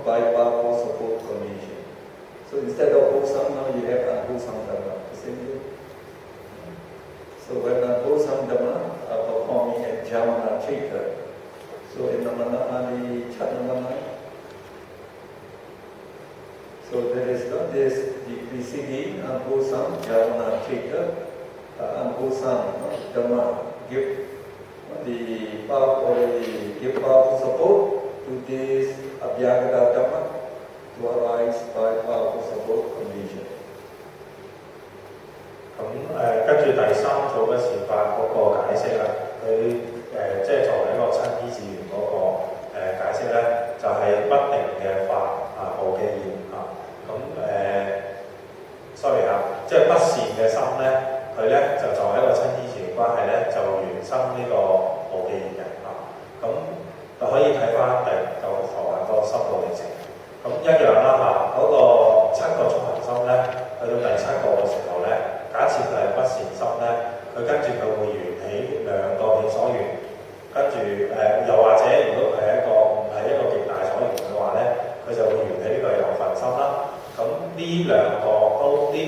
by powerful support condition. So instead of wholesome, now you have unwholesome Dhamma. The same way. So when unwholesome Dhamma are performing at Javana Chitta, so in the Manamani Chattamana, so there is the preceding unwholesome Javana Chitta, unwholesome Dhamma give the powerful support to this Abhyagata Dhamma to arise by powerful support condition. 跟住第三組嘅禪法嗰個解釋啦，佢即係作為一個親依自緣嗰個解釋咧，就係、不定嘅法無記業sorry 即係不善嘅心咧，佢咧就作為一個親依自緣關係咧，就原生呢個無記業嘅咁就可以睇翻第9課嗰個心路歷程。咁一樣啦嗰個7個觸行心咧，去到第7個嘅時候咧。假設佢係不善心咧，佢跟住佢會緣起2個起所緣，跟住又或者如果佢係唔係一個極大所緣嘅話咧，佢就會緣起呢個有份心啦。咁呢兩個即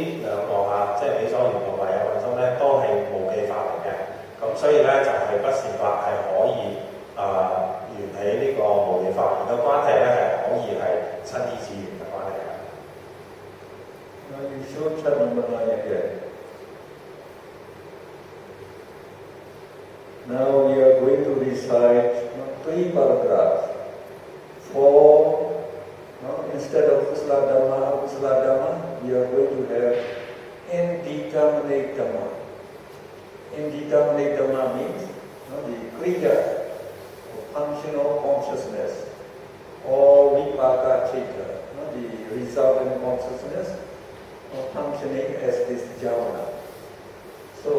係起所緣同埋有份心咧，都係無記法嚟嘅。咁所以咧就係、不善法係可以緣起呢個無記法，而個關係咧係可以係親依自緣嘅關係嘅。You show Chattamana again. Now we are going to recite 3 paragraphs. 4, instead of Kusala Dhamma, we are going to have indeterminate Dhamma. Indeterminate Dhamma means the Kriya, functional consciousness, or Vipaka Chitta, the resultant consciousness, functioning as this Javana. So,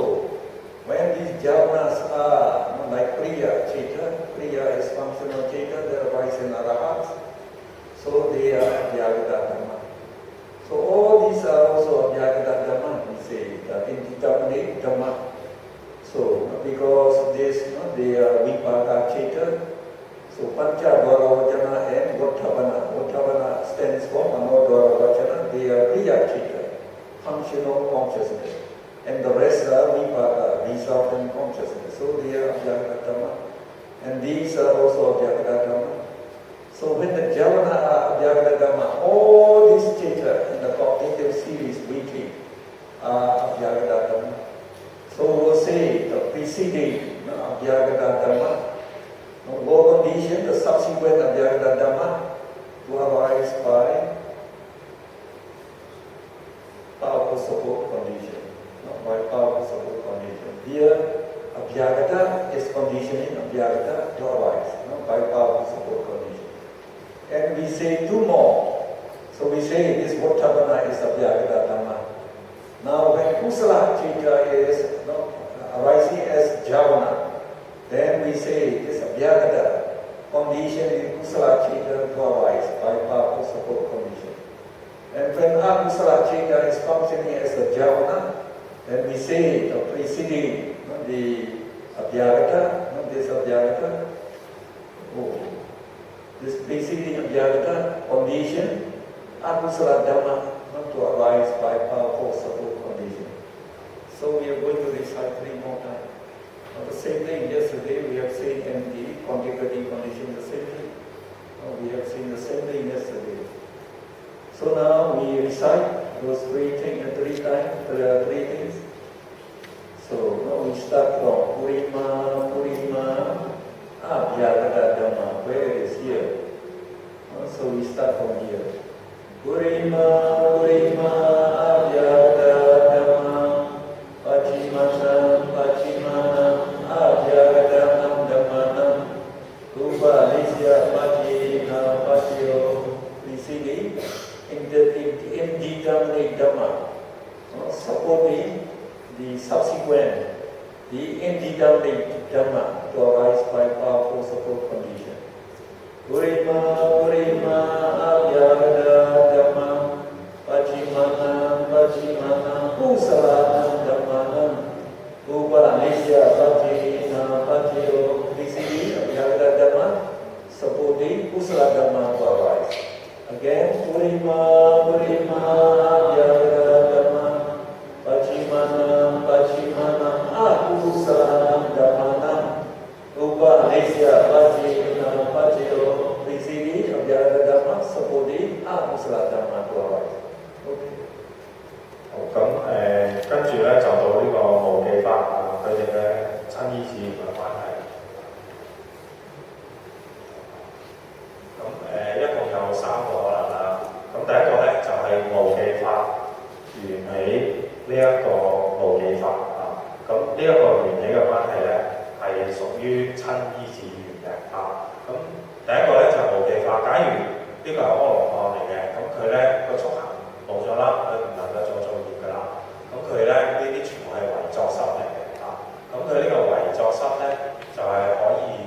when these javanas are like Kriya Chitta, Kriya is functional Chitta, they arise in Arahats, so they are Abhyagata Dhamma. So all these are also Abhyagata Dhamma, we say, indeterminate Dhamma. So because this, they are Vipaka Chitta, so Pancha Dvaravajana and Vattavana. Vattavana stands for Mano Dvaravajana, they are Kriya Chitta, functional consciousness. And the rest are Vipaka, resultant consciousness. So they are Abhyagata Dhamma. And these are also Abhyagata Dhamma. So when the Javana are Abhyagata Dhamma, all these Chitta in the cognitive series weekly are Abhyagata Dhamma. So we'll say the preceding Abhyagata Dhamma, low condition, the subsequent Abhyagata Dhamma to arise by powerful support condition. By powerful support condition. Here, Abhyagata is conditioning Abhyagata to arise by powerful support condition. And we say 2 more. So we say this Vattavana is Abhyagata Dhamma. Now when Kusala Chitta is arising as Javana, then we say this Abhyagata condition in Kusala Chitta to arise by powerful support condition. And when Akusala Chitta is functioning as a Javana, then we say the preceding, the Abhyagata, this Abhyagata, this preceding Abhyagata condition, Akusala Dhamma, to arise by powerful support condition. So we are going to recite 3 more times. The same thing yesterday we have seen in the contiguity condition, the same thing. We have seen the same thing yesterday. So now we recite those 3 things 3 times, 3 things. So now we start from Purima, Abhyagata Dhamma. Where is here? So we start from here. Purima, Abhyagata Dhamma. Pachimana, Abhyagata Dhamma. Upanisya Pachina Pachyo. Preceding indeterminate Dhamma, supporting the subsequent, the indeterminate Dhamma to arise by powerful support condition. Purima, Abhyagata Dhamma. Pachimana, Purima Purima Abhidhamma Pachimanam Pachimanam Akusalam Dhammanam Upanisya Pachina Pachiyo Visidi Abhidhamma Sapodi Akusala Dhamma 咁跟住咧就到呢個無記法佢哋嘅親依自然嘅關係。咁一共有3個可能啦。咁第一個咧就係無記法緣起呢一個無記法咁呢一個緣起嘅關係咧係屬於親依自然嘅咁第一個咧就係無記法。假如呢個係阿羅漢嚟嘅，咁佢咧個速行冇咗啦，佢唔能夠做業㗎啦。咁佢咧呢啲全部係唯作心嚟嘅咁佢呢個唯作心咧就係可以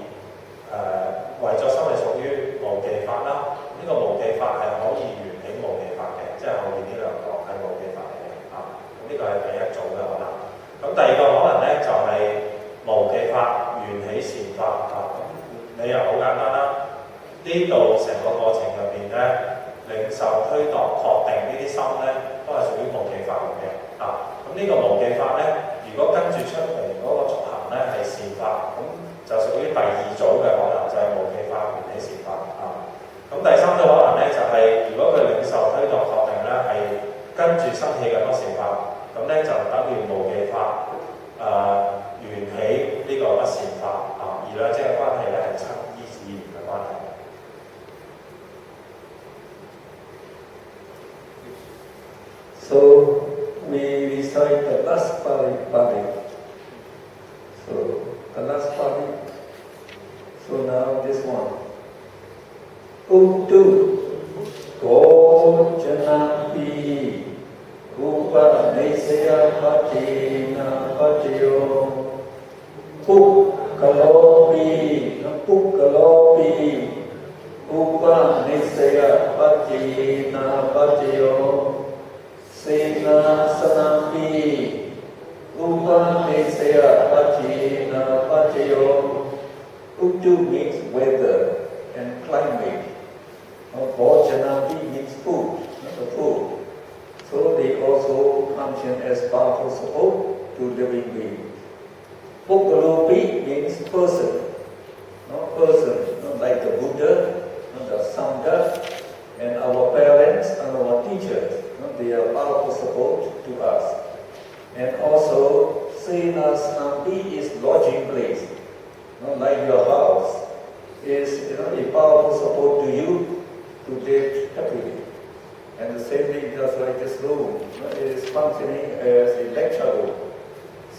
唯作心係屬於無記法啦。呢個無記法係可以緣起無記法嘅，即係後面呢兩個係無記法嚟嘅咁呢個係第一組嘅可能。咁第二個可能咧就係無記法緣起善法咁你又好簡單啦。呢度成個過程入邊咧，領受、推度、確定呢啲心咧，都係屬於無記法嚟嘅咁呢個無記法咧，如果跟住出嚟嗰個速行咧係善法，咁就屬於第二組嘅可能，就係無記法緣起善法咁第三種可能咧就係、如果佢領受、推度、確定咧係跟住生起嘅不善法，咁咧就等於無記法緣起呢個不善法而兩者嘅關係咧係親依自然嘅關係。So we recite the last Pali. So the last Pali. So now this one. Uttu Gojanapi Upa Nesaya Patina Patiyo Pukkalopi Upa Nesaya Patina Patiyo Sena Sanampi Upa Nesaya Patina Patiyo. Uttu means weather and climate. Bhojanapi means food, not the food. So they also function as powerful support to living beings. Pukkalopi means person, like the Buddha, the Sangha, and our parents and our teachers. They are powerful support to us. And also, Sena Sanampi is lodging place, like your house is a powerful support to you to live happily. And the same thing just like this room, it is functioning as a lecture room.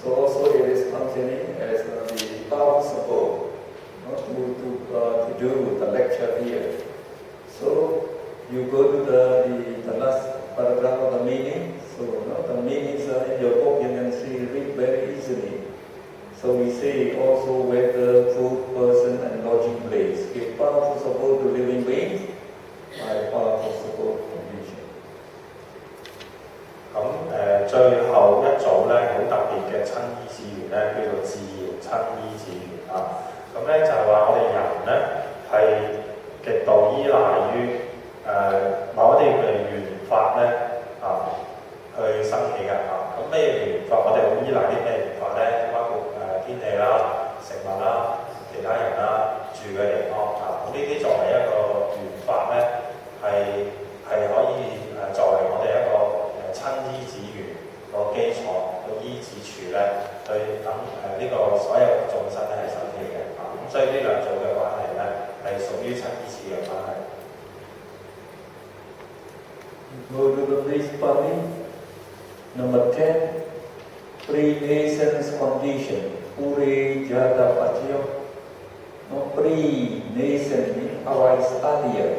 So also it is functioning as the powerful support to do the lecture here. So you go to the last paragraph of the meaning. So the meanings are in your book, you can see, read very easily. So we say also weather, food, person, and lodging place. Give powerful support to living beings by powerful support condition. 咁最後一組咧好特別嘅親依自緣咧，叫做自然親依自緣咁咧就係話我哋人咧係極度依賴於某一啲嘅緣法咧去生起嘅咁咩緣法？我哋好依賴啲咩緣法咧？包括天氣啦、食物啦、其他人啦、住嘅地方咁呢啲作為一個緣法咧，係可以作為我哋一個親依自緣個基礎個依止處咧，去等呢個所有眾生咧係生起嘅咁所以呢兩組嘅關係咧係屬於親依自嘅關係。Go to the next Pali. Number 10. Pre-naissance condition. Pure Jada Pachiyo. Pre-nascent means arise earlier.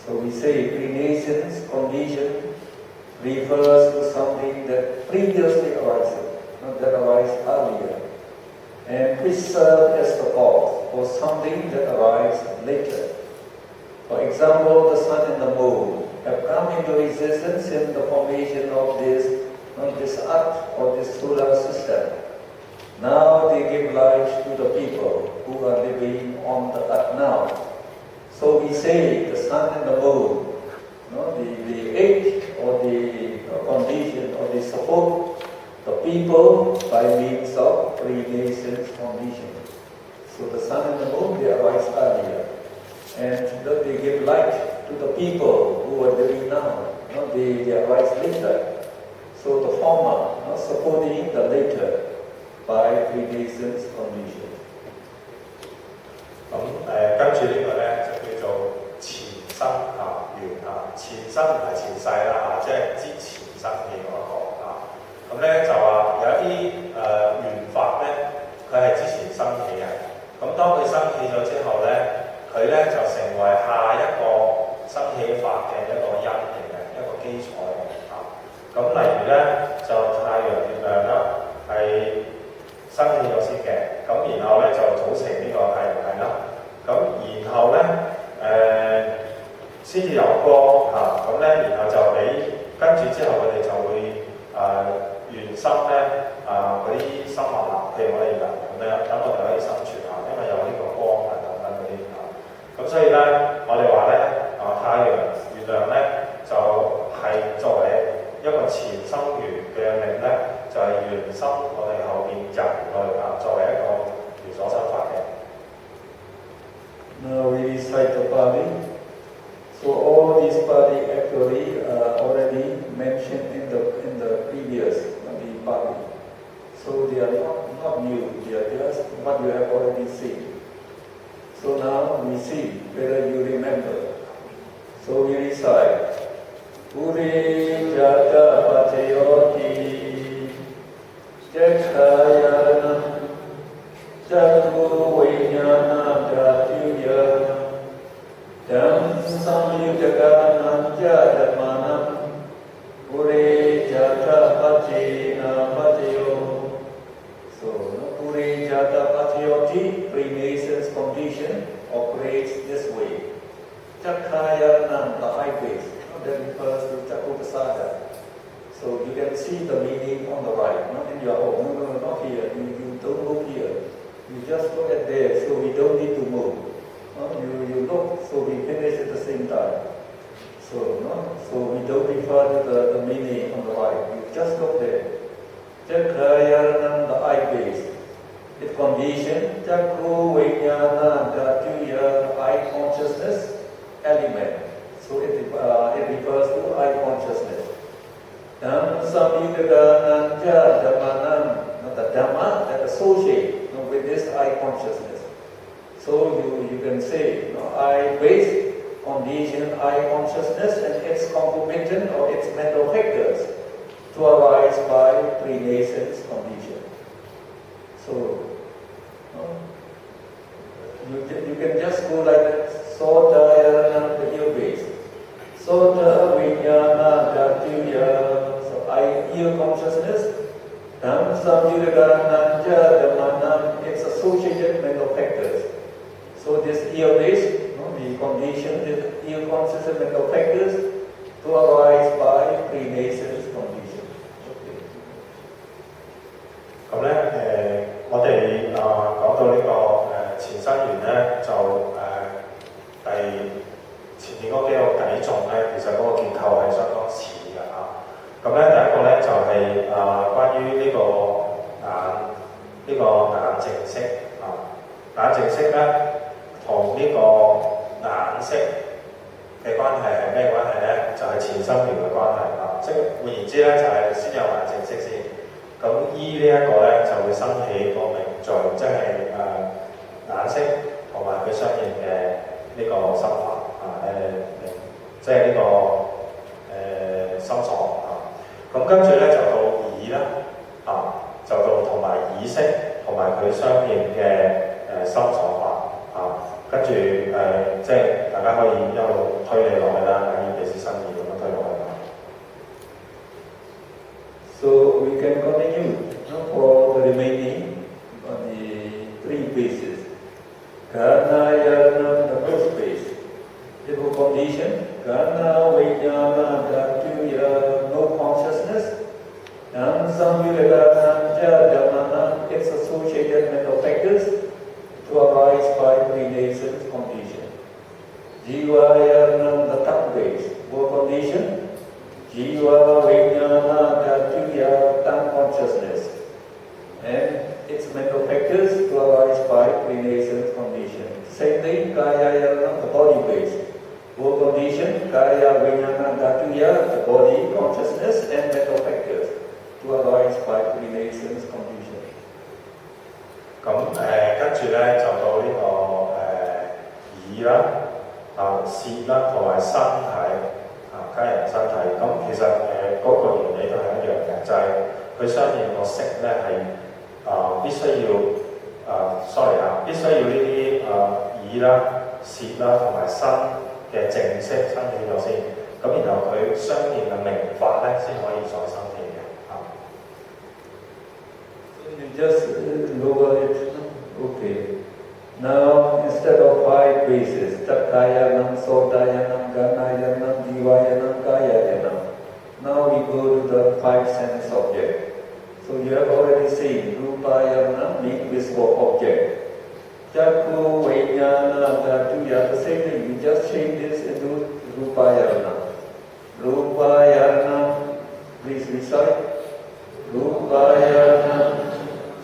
So we say pre-nascence condition refers to something that previously arises, not that arises earlier, and preserve as the cause for something that arises later. For example, the sun and the moon have come into existence in the formation of this earth or this solar system. Now they give life to the people who are living on the earth now. So we say the sun and the moon, the aid or the condition or the support the people by means of three-nations condition. So the sun and the moon, they arise earlier. And they give light to the people who are living now. They arise later. So the former supporting the later by three-nations condition. 跟住呢個咧就叫做前生緣前生唔係前世啦即係之前生嘅嗰個咁咧就話有一啲緣法咧，佢係之前生起嘅，咁當佢生起咗之後咧，佢咧就成為下一個生起法嘅一個因嚟嘅一個基礎嚟嘅咁例如咧就太陽月亮啦係生起咗先嘅，咁然後咧就組成呢個太陽系啦。咁然後咧先至有光咁咧，然後就俾跟住之後佢哋就會原生咧嗰啲生物啦，譬如我哋人咁樣，等我哋可以生存因為有呢個光等等嗰啲咁所以咧我哋話咧太陽月亮咧就係作為一個前生緣嘅命咧，就係原生我哋後邊人類作為一個緣所生法嘅。Now we recite the Pali. So all these Pali actually already mentioned in the previous Pali. So they are not new. They are just what you have already seen. So now we see whether you remember. So we recite. Puri Jata Patayoti Jakhayanam Jakku Vijnana Jatiya Dam Samyujaganam Jadamanam Puri Jata Patina Patayo. So Puri Jata Patayoti, Freemason's condition, operates this way. Jakhayanam, the high base. That refers to Chakupasada. So you can see the meaning on the right, not in your own. No, not here. You don't look here. You just look at there, so we don't need to move. You look, so we finish at the same time. So we don't refer to the meaning on the right. You just look there. Jakhayanam, the eye base. It condition Chakku Vijnana Dhatuya, eye consciousness element. So it refers to eye consciousness. Dam Samyujagananja Dhammanam, the Dhamma that associate with this eye consciousness. So you can say eye base, condition, eye consciousness and its concomitant or its mental factors to arise by three-nations condition. So you can just go like that. Sota the ear base. Sota Vijnana Dhatuya, so ear consciousness. Dam Samyujagananja Dhammanam, its associated mental factors. So this ear base, the condition, the ear consciousness mental factors to arise by three-nations condition. Okay. 咁咧我哋講到呢個前生緣咧，就前面嗰幾個偈頌咧，其實嗰個結構係相當似嘅咁咧第一個咧就係關於呢個眼淨色眼淨色咧同呢個眼色嘅關係係咩關係咧？就係前生緣嘅關係即係換言之咧，就係先有眼淨色先。咁依呢一個咧就會生起個名序，即係眼色同埋佢相應嘅呢個心法即係呢個心所咁跟住咧就到耳啦就到同埋耳色同埋佢相應嘅心所法跟住即係大家可以一路推理落去啦，以彼此心意咁樣推落去。So we can continue for the remaining on the three bases. Karnayana, the first base. It will condition Karna Vijnana Dhatuya, no consciousness. And Samyujagananja Dhammanam, its associated mental factors to arise by three-nations condition. Jivayanam, the third base, will condition kaya vijnana dhatuya, the body, consciousness, and mental factors to arise by three nations condition. 咁跟住咧就到呢、個耳啦、舌啦同埋身體加人身體。咁其實嗰、個原理都係一樣嘅，就係、佢相應個色咧係必須要必須要呢啲耳啦、舌啦同埋身嘅正式生起咗先，咁然後佢相應嘅明法咧先可以再生起嘅。You just lower it. Okay. Now instead of 5 bases, Chakkayanam, Sotayanam, Ganayanam, Jivayanam, Kayayanam. Now we go to the 5 sense object. So you have already seen Rupayanam being visible object. Chakku, Vijnana, Dhatuya, the same thing. We just change this into Rupayanam. Rupayanam, please recite. Rupayanam,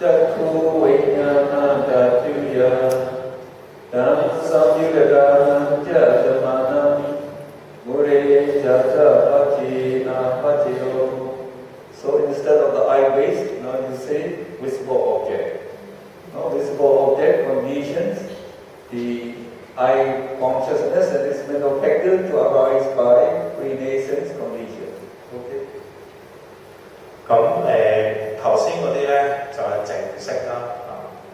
Chakku, Vijnana, Dhatuya, Dham Samyudadanam, Jatamanam, Mure Jata Pachina Pachiyo. So instead of the eye based, now you say visible object. Now visible object conditions the eye consciousness and its mental factor to arise by pre-nascence condition. Okay. 咁頭先嗰啲咧就係靜色啦，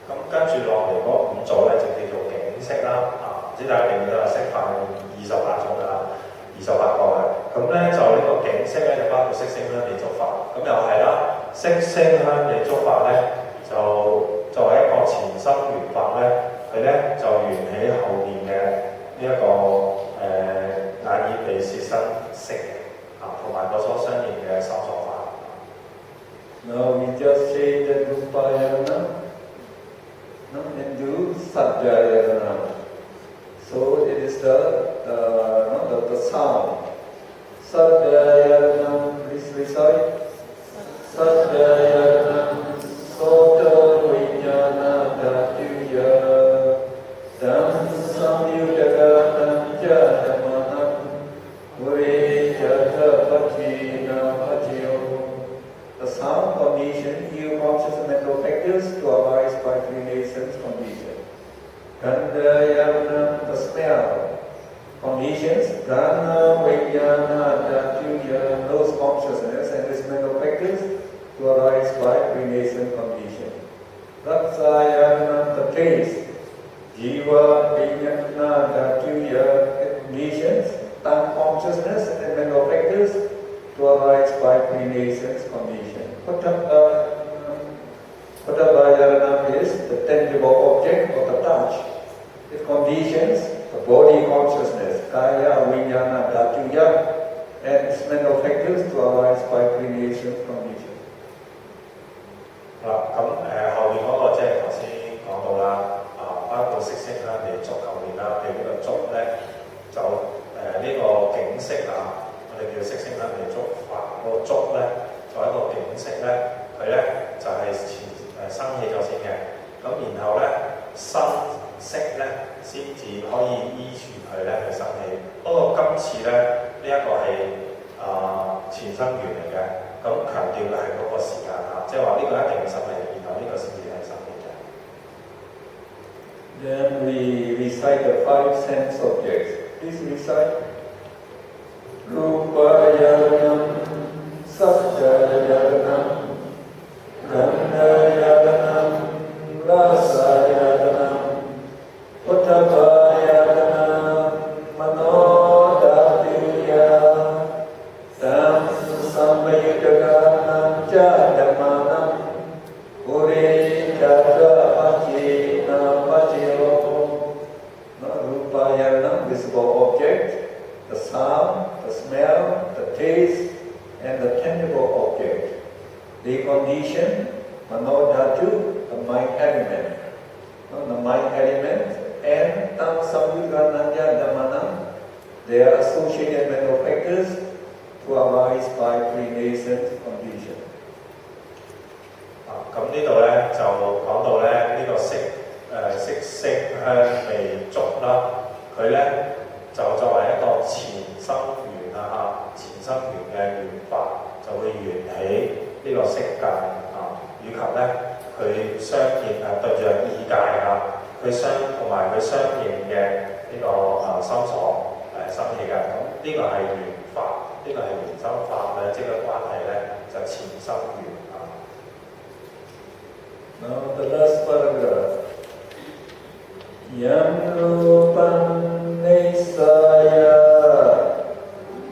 咁跟住落嚟嗰5組咧就叫做景色啦，唔知大家記唔記得啦？色法28種㗎啦，28個嘅，咁咧就呢個景色咧就包括色聲香味觸法，咁又係啦，色聲香味觸法咧就作為一個前生緣法咧，佢咧就緣起後面嘅呢一個眼耳鼻舌身色同埋嗰所相應嘅三所法。Now we just say that Rupayana into Sadhyayana. So it is the sound. Sadhyayana, please recite. Sadhyayana, Sota Vijnana Dhatuya, Dham Samyudadanam Jatamanam, Mure Jata Pachina Pachiyo. The sound condition, ear conscious and mental factors to arise by three nations condition. Gandhayana, the smell conditions, Gana, Vijnana, Dhatuya, those consciousness and its mental factors to arise by three nation condition. Ratsayana, the taste, Jiva, Vijnana, Dhatuya, conditions, tongue consciousness and mental factors to arise by pre-nations condition. Pattabhayana is the tangible object of the touch. It conditions the body consciousness, kaya, vijnana, dhatuya, and its mental factors to arise by pre-nations condition. 咁後面嗰個即係頭先講到啦，包括色聲香味觸後面啦，譬如呢個觸咧就呢個景色我哋叫色聲香味觸法嗰個觸咧，作為一個景色咧，佢咧就係生起咗先嘅，咁然後咧身色咧先至可以依住佢咧去生起。不過今次咧呢一個係前生緣嚟嘅，咁強調嘅係嗰個時間即係話呢個一定要生起，然後呢個先至係生起嘅。Then we recite the 5 sense objects. Please recite. Rupayanam, Satyayanam, Gandhayanam, Rasayanam, Pattabhayanam, Manodhatuya, Dham Samyudadanam Jatamanam, Mure Jata Pachina Pachiyo. Rupayanam, visible object, the sound, the smell, the taste, and the tangible object. They condition Manodhatu, the mind element. The mind element and Tam Samyudananya Dhamanam, they are associated mental factors to arise by pre-nascent condition. 咁呢度咧就講到咧呢個色聲香味觸啦，佢咧就作為一個前生緣呢個係緣法，呢個係緣生法兩者嘅關係咧，就前生緣啊。Now the last paragraph. Yam rupam nisaya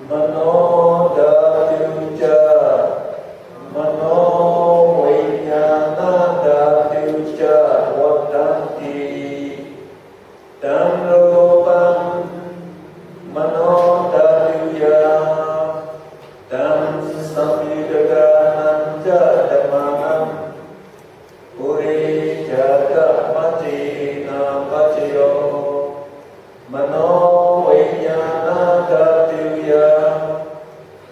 mano dhatyuja mano vijnana dhatyuja vadanti tam rupam mano dhatyuja tam samyudaganam jadamanam Puri jaga mati na patiyo Mano vijnana dhatyuya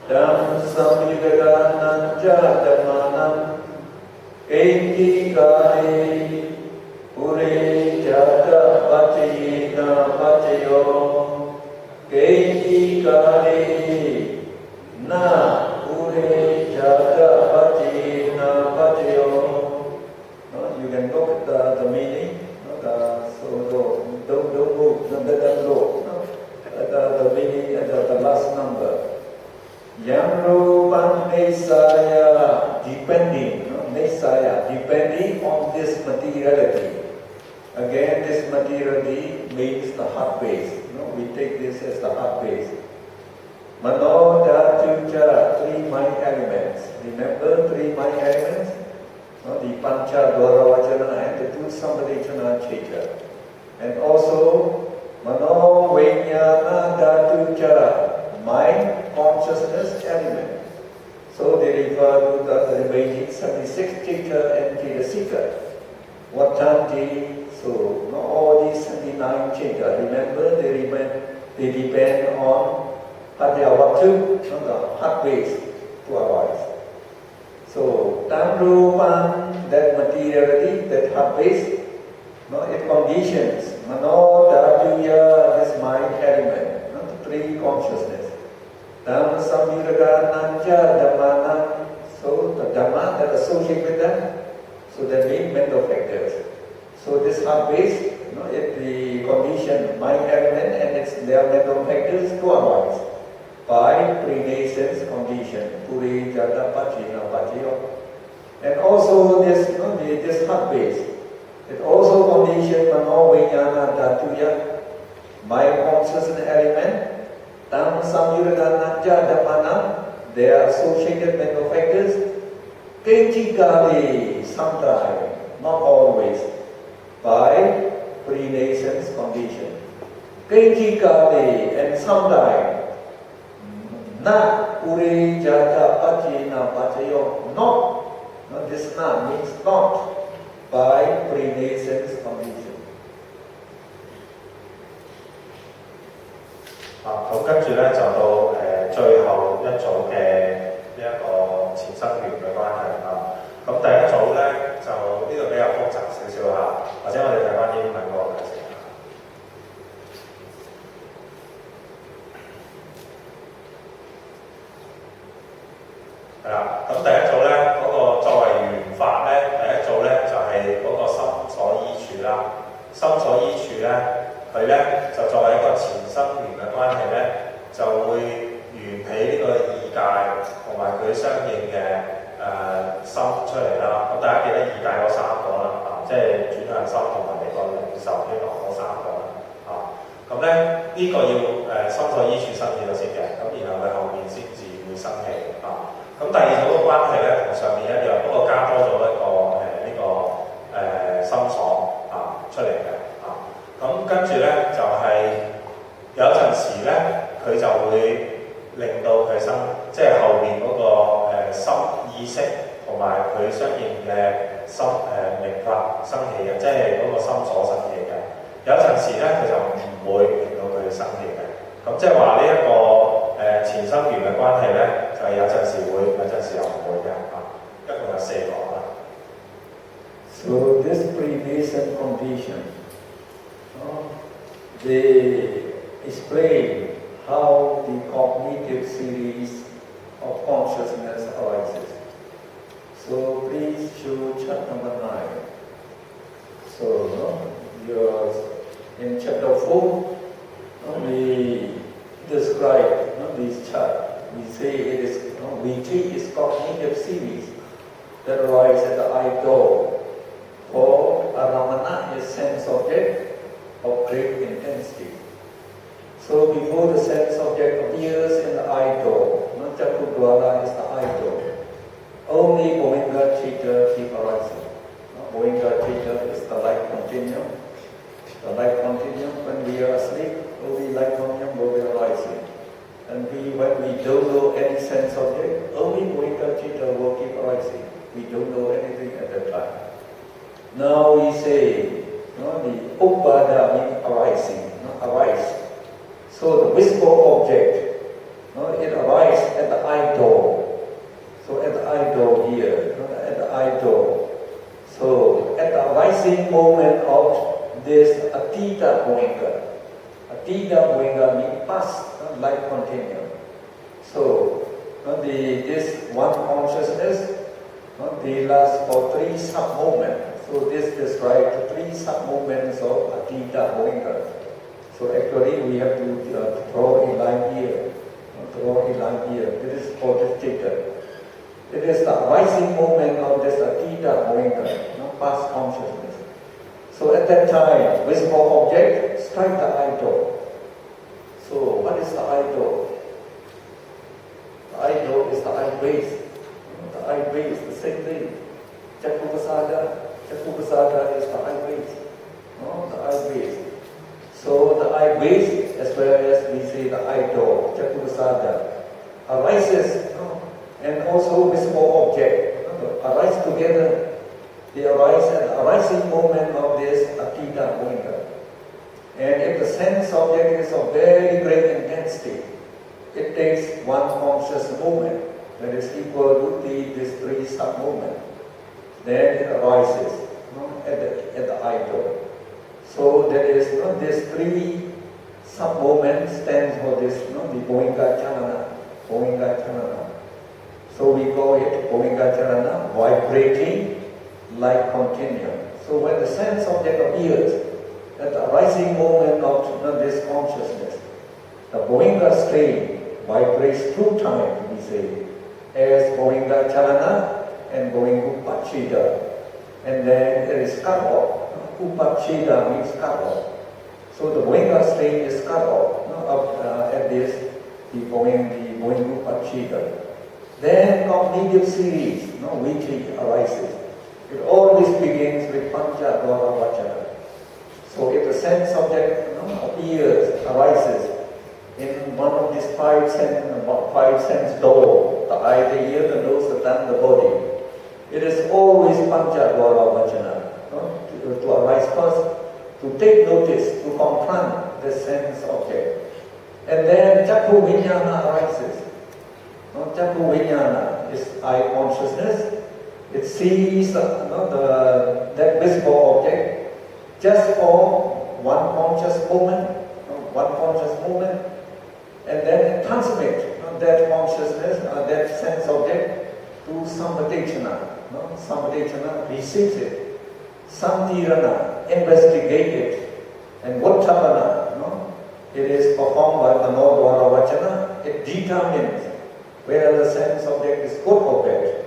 Dam samyudaganam jadamanam Eki kari Puri jaga mati na patiyo Eki kari Na puri jaga mati na patiyo You can look at the meaning, so don't move, don't let them go. The meaning at the last number. Yam rupam nesaya, depending on this materiality. Again, this materiality means the heart base. We take this as the heart base. Mano dhatyuja, 3 mind elements. Remember 3 mind elements? The Pancha Dvaravajana and the 2 Samvadechana Cheta. And also Mano Vijnana Dhatuja, mind consciousness element. So they refer to the remaining 76 Cheta and Chetasika. Vatanti, so all these 79 Cheta, remember they depend on Padyavatu, the heart base to our eyes. So, tam rupam, that materiality, that heart base, it conditions, mano dhatyuya, this mind element, the 3 consciousness. Tam samyudagananja dhammana, so the dhamma that associate with them, so that means mental factors. So this heart base, it the condition mind element and their mental factors to our eyes. By pre-nascence condition, puri jata pachina pachiyo. And also this, this heart base, it also condition mano vijnana dhatuya, mind consciousness element, tam samyudagananja dhammana, they are associated mental factors, kenchikali, sometimes, not always, by pre-nascence condition. Kenchikali, and sometimes, Na puri jata pachina pachayo, not, this na means not, by pre-nascence condition. 咁跟住咧就到最後一組嘅呢一個前生緣嘅關係啊。咁第一組咧就呢個比較複雜少少嚇，或者我哋睇翻英文嗰個解釋。係啦，咁第一組咧嗰個作為緣法咧，第一組咧就係嗰個心所依處啦。心所依處咧，佢咧就作為一個前生緣嘅關係咧，就會緣起呢個意界同埋佢相應嘅心出嚟啦。咁大家記得意界嗰3個啦，即係轉向心同埋你個領受希望嗰3個啦。咁咧呢個要心所依處生起咗先嘅，咁然後佢後面先至會生起啊。咁第二組嘅關係咧，同上面一樣，不過加多咗一個心所出嚟嘅咁跟住咧就係、有陣時咧，佢就會令到佢生，即係後面嗰個心意識同埋佢相應嘅心明法生起嘅，即係嗰個心所生起嘅。有陣時咧，佢就唔會令到佢生起嘅。咁即係話呢一個前生緣嘅關係咧，就係有陣時會，有陣時又唔會嘅一共有4個啦。So this pre-nascent condition, they explain how the cognitive series of consciousness arises. So please show chapter number 9. So you're in chapter 4, we discuss describe this chart. We say it is, we treat is cognitive series that arises at the eye door. For Aramana is sense object of great intensity. So before the sense object appears in the eye door, Chakudwara is the eye door. Only Govinda Chitta keep arising. Govinda Chitta is the light continuum. The light continuum, when we are asleep, only light continuum will be arising. And when we don't know any sense object, only Govinda Chitta will keep arising. We don't know anything at that time. Now we say, the Upada means arising, arise. So the visible object, it arises at the eye door. So at the eye door here, at the eye door. So at the arising moment of this Atita Govinda. Atita Govinda means past light continuum. So this one consciousness, they last for 3 sub-moments. So this describes 3 sub-moments of Atita Govinda. So actually we have to draw a line here. Draw a line here. This is for this Chitta. It is the rising moment of this Atita Govinda, past consciousness. So at that time, visible object strike the eye door. So what is the eye door? The eye door is the eye base. The eye base, the same thing. Chakupasada is the eye base. The eye base. So the eye base, as well as we say the eye door, Chakupasada, arises, and also visible object arise together. They arise at the arising moment of this Atita Govinda. And if the sense object is of very great intensity, it takes one conscious moment that is equal to these 3 sub-moments. Then it arises at the eye door. So that is these 3 sub-moments stands for this the Govinda Chalana. Govinda Chalana. So we call it Govinda Chalana, vibrating light continuum. So when the sense object appears at the arising moment of this consciousness, the Govinda stream vibrates through time, we say, as Govinda Chalana and Govindupachita. And then it is cut off. Upachita means cut off. So the Govinda stream is cut off at this, the Govindupachita. Then cognitive series, weekly arises. It always begins with Pancha Dwara Vachana. So if the sense object appears, arises in one of these 5 sense door, the eye, the ear, the nose, the tongue, the body, it is always Pancha Dwara Vachana. To arise first, to take notice, to confront the sense object. And then Chakku Vijnana arises. Chakku Vijnana is eye consciousness. It sees that visible object just for one conscious moment, and then it transmits that consciousness, that sense object to Samvadechana. Samvadechana receives it. Samtirana investigates it. And Vattapana, it is performed by Manodwara Vachana. It determines whether the sense object is good object.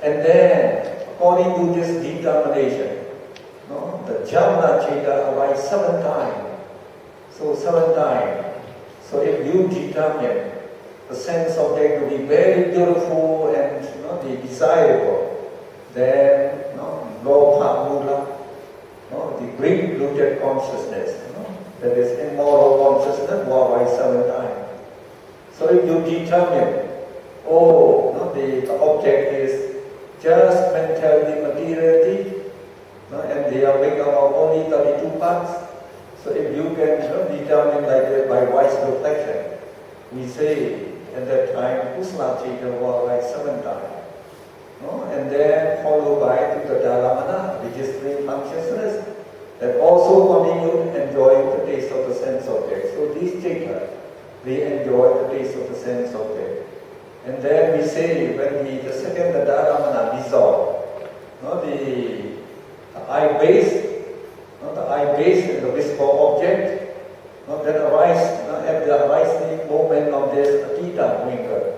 And then, according to this determination, the Jamna Chitta arises 7 times. So 7 times. So if you determine the sense object to be very beautiful and desirable, then Lobha Mula, the great-rooted consciousness, that is immoral consciousness, will arise 7 times. So if you determine, the object is just mentality, materiality, and they are made up of only 32 parts. So if you can determine like that by wise reflection, we say at that time Kusala Chitta will arise 7 times. And then followed by the Dharamana, which is free consciousness, that also continue to enjoy the taste of the sense object. So these Chitta, they enjoy the taste of the sense object. And then we say when the second Dharamana dissolve, the eye base, the visible object, that arise at the arising moment Abhidhamma Course,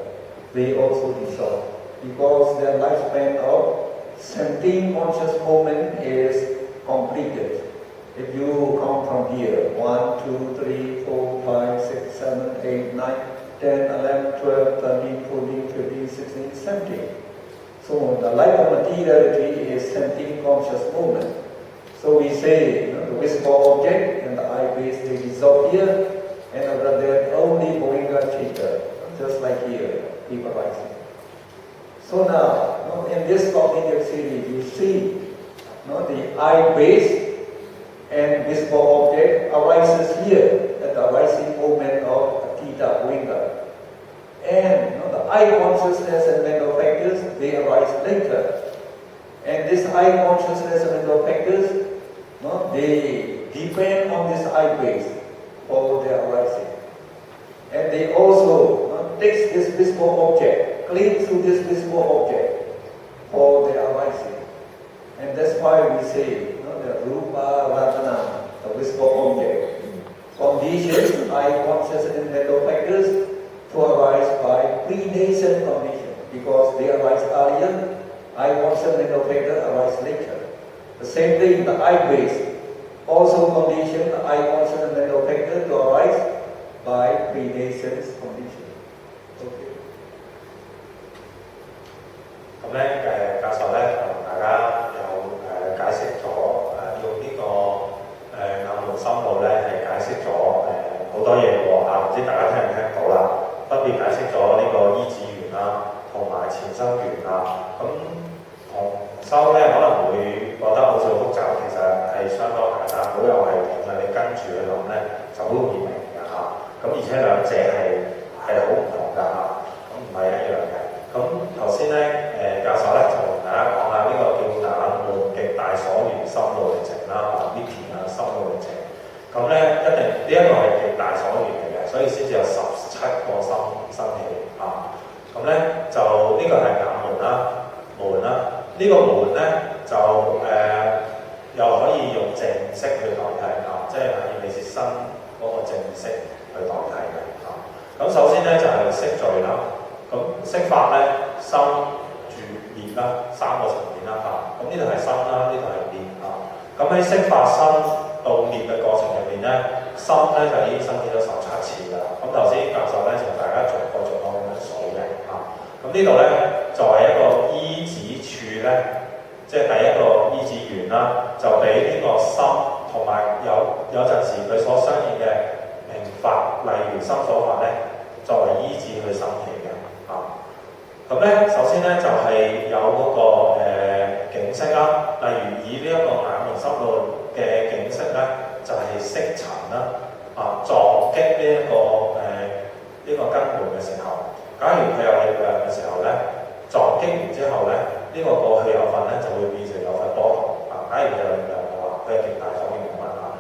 they also dissolve because their lifespan of sentient conscious moment is completed. If you count from here, 1, 2, 3, 4, 5, 6, 7, 8, 9, 10, 11, 12, 13, 14, 15, 16, 17. So the life of materiality is sentient conscious moment. So we say, the visible object and the eye base, they dissolve here, and after that only Govinda Chitta, just like here, keep arising. So now, in this cognitive series, you see the eye base and visible object arises here at the arising moment of Atita Govinda. And the eye consciousness and mental factors, they arise later. And this eye consciousness and mental factors, they depend on this eye base for their arising. And they also take this visible object, cling to this visible object for their arising. And that's why we say the Rupa Ratana, the visible object, conditions, eye consciousness and mental factors to arise by predation condition, because they arise earlier, eye consciousness and mental factor arise later. The same thing, the eye base also condition the eye consciousness and mental factor to arise by predation condition. Okay. 咁咧教授咧同大家有解釋咗用呢個眼門心路咧係解釋咗好多嘢喎嚇，唔知大家聽唔聽到啦？分別解釋咗呢個依止緣啦，同埋前生緣啦。咁同修咧可能會覺得好似好複雜，其實係相當簡單，好有系統嘅。你跟住去諗咧就好容易明㗎嚇。咁而且兩者係好唔同㗎嚇，咁唔係一樣嘅。咁頭先咧教授咧就同大家講下呢個叫眼門極大所緣心路歷程啦，Vicky啊心路歷程。咁咧一定呢一個係極大所緣嚟嘅，所以先至有17個生起啊。咁咧就呢個係眼門啦，門啦。呢個門咧就又可以用正式去代替啊，即係眼耳鼻舌身嗰個正式去代替嘅啊。咁首先咧就係色聚啦。咁色法咧，心住滅啦，3個層面啦嚇。咁呢度係心啦，呢度係滅啊。咁喺色法生到滅嘅過程入面咧，心咧就已經生起咗17次㗎啦。咁頭先教授咧就大家逐個咁樣數嘅啊。咁呢度咧作為一個依止處咧，即係第一個依止緣啦，就俾呢個心同埋有陣時佢所相應嘅明法，例如心所法咧，作為依止去生起嘅。咁咧，首先咧就係有嗰個景色啦，例如以呢一個眼門心路嘅景色咧，就係色塵啦，撞擊呢一個根本嘅時候，假如佢有力量嘅時候咧，撞擊完之後咧，呢個過去有份咧就會變成有份波動啊。假如佢有力量嘅話，佢係極大所緣嘅物啊。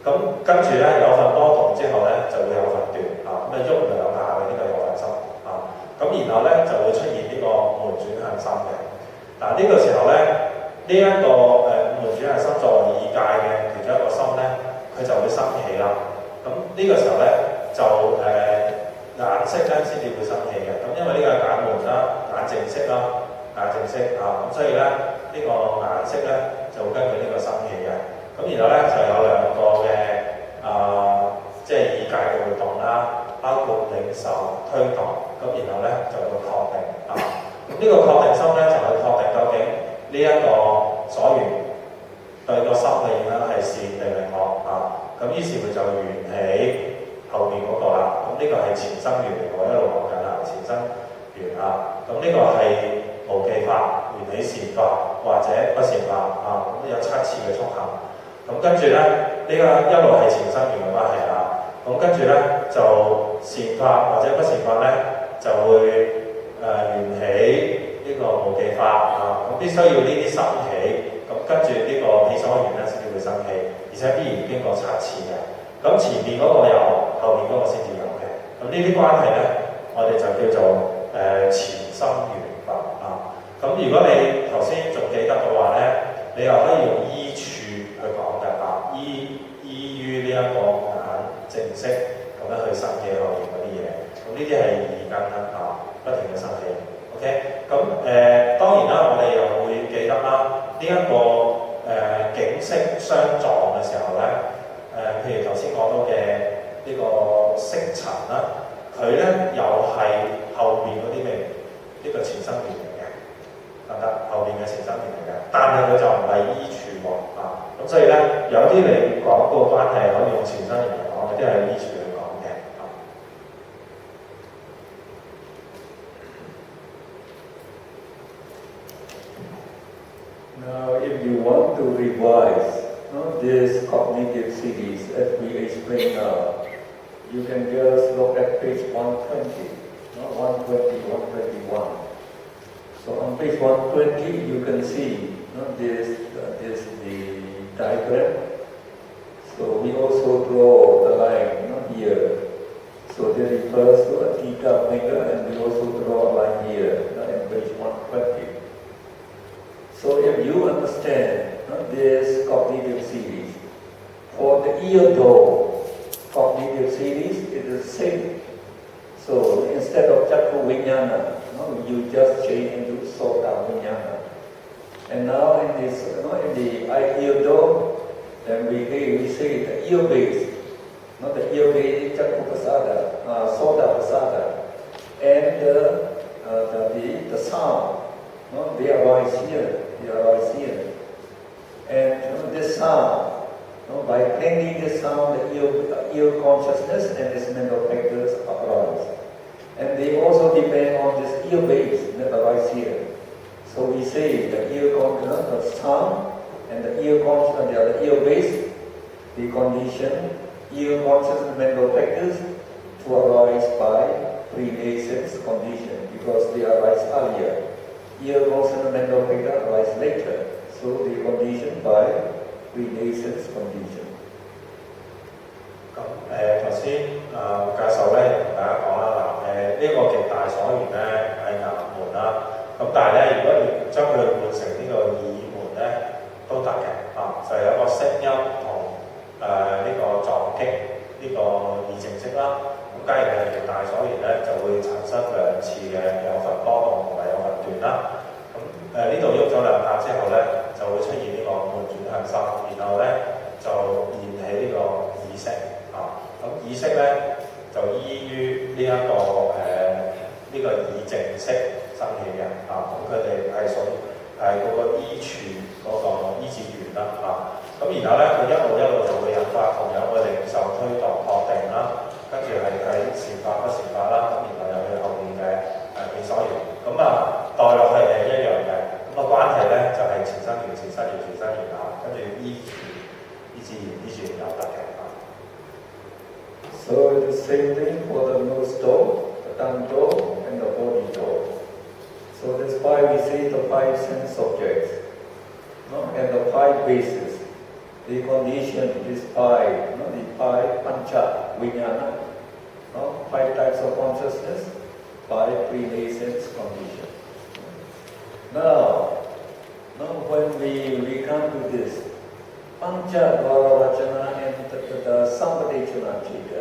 咁跟住咧有份波動之後咧，就會有份斷啊，咁喐2下嘅呢個有份心啊。咁然後咧就會出現呢個門轉向心嘅。嗱呢個時候咧，呢一個門轉向心作為異界嘅其中一個心咧，佢就會生起啦。咁呢個時候咧就眼色咧先至會生起嘅。咁因為呢個係眼門啦、眼淨色啦、眼淨色啊，咁所以咧呢個眼色咧就會根據呢個生起嘅。咁然後咧就有2個嘅即係異界嘅活動啦，包括領受、推動。咁然後咧就會確定啊。咁呢個確定心咧就係確定究竟呢一個所緣對個心嘅影響係善定係惡啊。咁於是佢就緣起後面嗰個啦。咁呢個係前生緣嚟，我一路講緊啦，前生緣啊。咁呢個係無記法，緣起善法或者不善法啊。咁有7次嘅觸行。咁跟住咧呢個一路係前生緣嘅關係啊。咁跟住咧就善法或者不善法咧就會緣起呢個無記法啊。咁必須要呢啲生起，咁跟住呢個起所緣咧先至會生起，而且必然經過7次嘅。咁前面嗰個有，後面嗰個先至有嘅。咁呢啲關係咧，我哋就叫做前生緣法啊。咁如果你頭先仲記得嘅話咧，你又可以用依處去講嘅啊，依於呢一個眼淨色咁樣去生起後面嗰啲嘢。咁呢啲係異界不停嘅生起。OK， 咁當然啦，我哋又會記得啦，呢、一個景色相撞嘅時候咧，譬如頭先講到嘅呢個色塵啦，佢咧又係後邊嗰啲咩？呢個前生緣嚟嘅，得唔得？後邊嘅前生緣嚟嘅，但係佢就唔係依處喎啊！咁所以咧，有啲你講個關係可以用前生緣嚟講，有啲係依處去講嘅啊。Now, if you want to revise this cognitive series as we explain now, you can just look at page 120, 120, 121. So on page 120, you can see this the diagram. So we also draw the line here. So this refers to a theta omega, and we also draw a line here in page 120. So if you understand this cognitive series, for the ear door cognitive series, it is the same. So instead of Chakku Vijnana, you just change into Sota Vijnana. And now in this, in the ear door, then we say the ear base. The ear base is Chakku Pasada, Sota Pasada, and the sound. They arise here. And this sound, by bringing this sound, the ear consciousness and this mental factors arise. And they also depend on this ear base that arises here. So we say the ear consciousness, the sound, and the ear consciousness, the ear base, the condition, ear consciousness mental factors to arise by pre-nascence condition, because they arise earlier. Ear consciousness mental factor arise later. So they conditioned by pre-nascence condition. 咁頭先教授咧同大家講啦，呢個極大所緣咧係牙門啦，咁但係咧如果你將佢換成呢個耳門咧都得嘅啊，就係有一個聲音同呢個撞擊呢個異靜識啦。咁假如係極大所緣咧，就會產生兩次嘅有份波動同埋有份斷啦。咁呢度喐咗兩下之後咧，就會出現呢個門轉向心，然後咧就現起呢個意識啊。咁意識咧就依於呢一個呢個意靜識生起嘅啊。咁佢哋係屬於嗰個依處嗰個依止緣啦啊。咁然後咧佢一路就會引發同樣嘅領受推動確定啦，跟住係睇善法不善法啦，咁然後又去後面嘅變所緣。咁代落去係一樣嘅。咁關係咧就係前生緣、前生緣、前生緣啊，跟住依住依止緣、依止緣有得嘅啊。So the same thing for the nose door, the tongue door, and the body door. So that's why we say the five sense objects, and the five bases. The condition is five, the five pancha vijnana, five types of consciousness, five pre-nascence condition. Now when we come to this pancha dvaravachana and the sampadechana chita,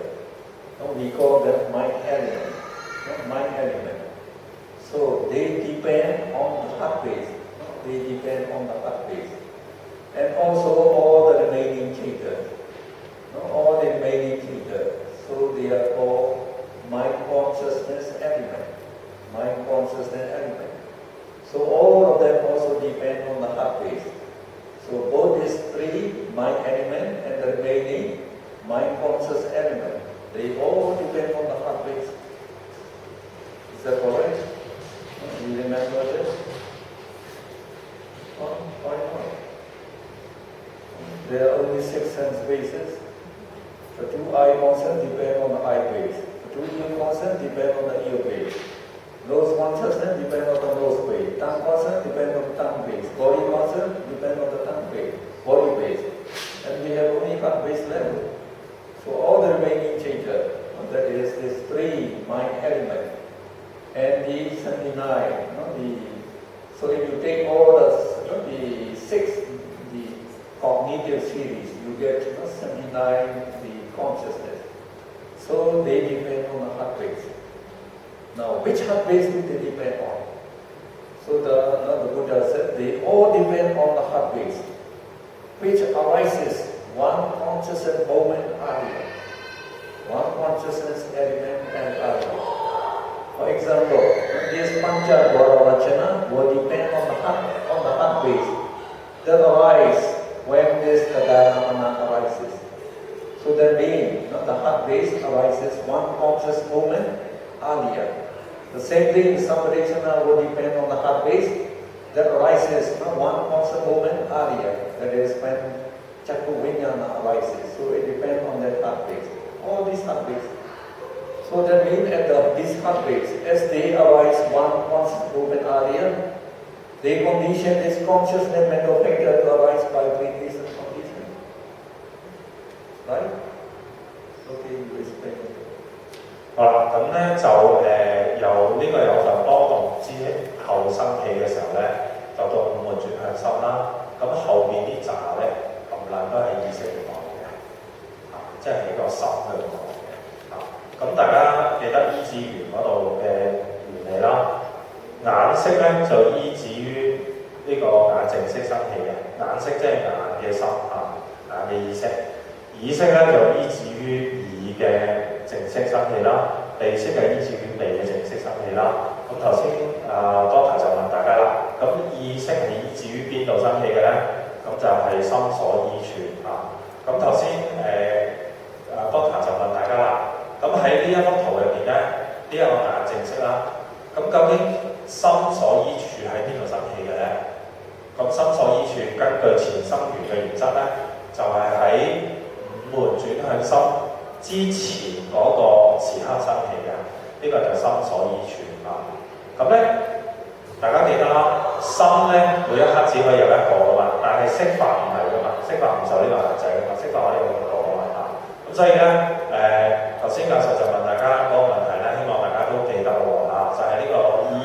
we call them mind element. So they depend on the heart base. And also all the remaining chita. So they are called mind consciousness element. So all of them also depend on the heart base. So both these three, mind element and the remaining mind conscious element, they all depend on the heart base. Is that correct? Do you remember this? Why not? There are only 6 sense bases. The 2 eye conscious depend on the eye base. The 2 ear conscious depend on the ear base. Nose consciousness depend on the nose base. Tongue consciousness depend on the tongue base. Body consciousness depend on the tongue base, body base. And we have only heart base level. So all the remaining changes, that is this 3 mind element and the 79. So if you take all the 6 the cognitive series, you get 79 the consciousness. So they depend on the heart base. Now, which heart base do they depend on? So the Buddha said they all depend on the heart base, which arises one consciousness moment earlier, one consciousness element and earlier. For example, this Pancha Dwara Vachana will depend on the heart base that arises when this Tadana arises. So that means the heart base arises one conscious moment earlier. The same thing, Sampadeshana will depend on the heart base that arises one conscious moment earlier. That is when Chakku Vijnana arises. So it depends on that heart base. All these heart base. So that means at this heart base, as they arise one conscious moment earlier, they condition this consciousness mental factor to arise by previous condition. Right? Okay, you explain it. 好啦，咁咧就由呢個有份波動之後生起嘅時候咧，就到五門轉向心啦。咁後面啲扎咧，冚唪唥都係意識嚟講嘅，即係喺個心去講嘅。咁大家記得依止緣嗰度嘅原理啦。眼識咧就依止於呢個眼淨識生起嘅，眼識即係眼嘅心眼嘅意識。耳識咧就依止於耳嘅淨識生氣啦，鼻識係依止於鼻嘅淨識生氣啦。咁頭先Doctor就問大家啦，咁意識係依止於邊度生氣嘅咧？咁就係心所依處咁頭先Doctor就問大家啦，咁喺呢一幅圖入邊咧，呢一個眼淨識啦，咁究竟心所依處喺邊度生氣嘅咧？咁心所依處根據前生緣嘅原則咧，就係喺五門轉向心之前嗰個時刻生氣嘅，呢個就係心所依處咁咧，大家記得啦，心咧每一刻只可以有一個噶嘛，但係色法唔係噶嘛，色法唔受呢個限制噶嘛，色法可以有兩個噶嘛咁所以咧頭先教授就問大家嗰個問題咧，希望大家都記得喎就係呢個意，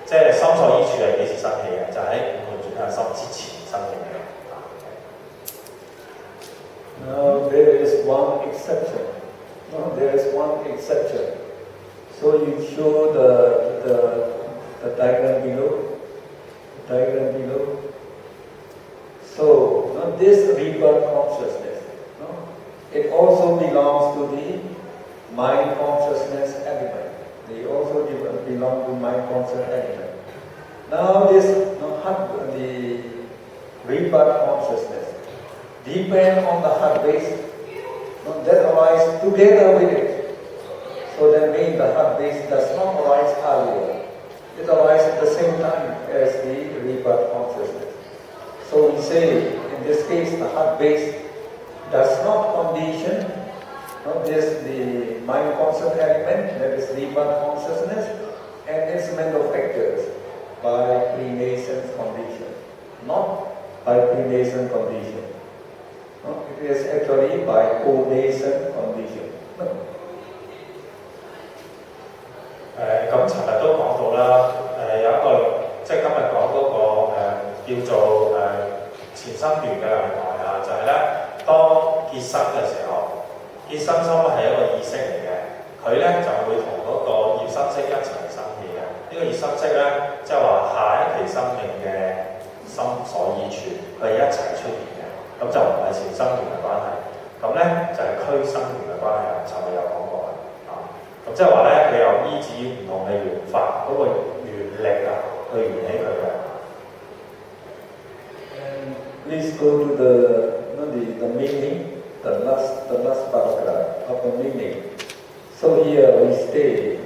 即係心所依處係幾時生氣嘅？就喺五門轉向心之前生氣嘅。Now there is one exception. No, there is one exception. So you show the diagram below. So this rebirth consciousness, it also belongs to the mind consciousness element. They also belong to mind consciousness element. Now this the rebirth consciousness depend on the heart base that arises together with it. So that means the heart base does not arise earlier. It arises at the same time as the rebirth consciousness. So we say, in this case, the heart base does not condition the mind conscious element, that is rebirth consciousness, and its mental factors by pre-nascent condition, not by pre-nascent condition. It is actually by co-nascent condition. 咁尋日都講到啦，有一個即係今日講嗰個叫做前生緣嘅例外就係咧，當結生嘅時候，結生心係一個意識嚟嘅，佢咧就會同嗰個業生識一齊生氣嘅。呢個業生識咧，即係話下一期生命嘅心所依處，佢係一齊出現嘅，咁就唔係前生緣嘅關係。咁咧就係俱生緣嘅關係啦，尋日有講過啦。咁即係話咧，佢又依止唔同嘅緣法嗰個緣力去緣起佢嘅。Please go to the meaning, the last paragraph of the meaning. So here we state,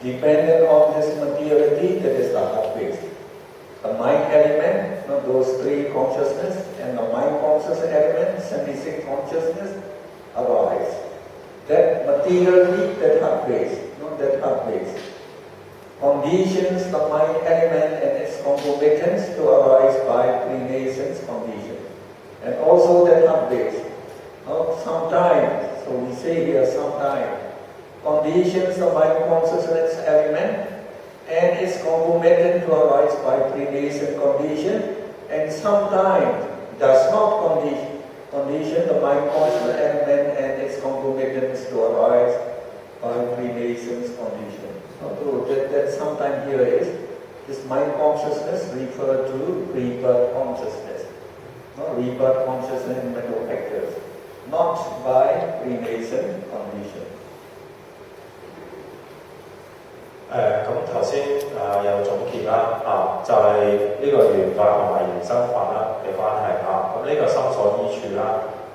dependent on this materiality, that is the heart base. The mind element, those three consciousness, and the mind conscious element, 76 consciousness, arise. That materially, that heart base, conditions the mind element and its concomitants to arise by pre-nascent condition. And also that heart base, sometimes, so we say here sometimes, conditions the mind consciousness element and its concomitant to arise by pre-nascent condition, and sometimes does not condition the mind consciousness element and its concomitants to arise by pre-nascent condition. sometimes here is, this mind consciousness referred to rebirth consciousness. Rebirth consciousness in mental factors, not by renascent condition. 咁頭先有總結啦，就係呢個緣法同埋緣生法啦嘅關係咁呢個心所依處啦，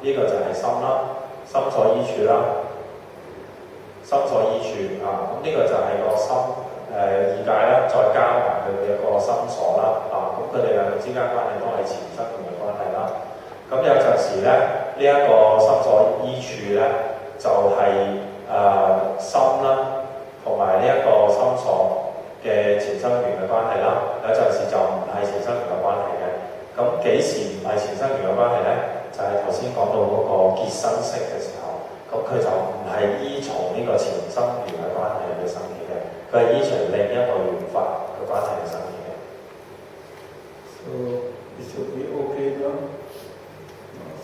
呢個就係心啦，心所依處啦，心所依處咁呢個就係個心意界啦，再加埋佢嘅一個心所啦，咁佢哋兩個之間關係都係前生緣嘅關係啦。咁有陣時咧，呢一個心所依處咧，就係心啦。同埋呢一個心所嘅前生緣嘅關係啦，有陣時就唔係前生緣嘅關係嘅。咁幾時唔係前生緣嘅關係呢？就係頭先講到嗰個結生識嘅時候，咁佢就唔係依從呢個前生緣嘅關係去生起嘅，佢係依從另一個緣法嘅關係去生起嘅。So it should be okay now.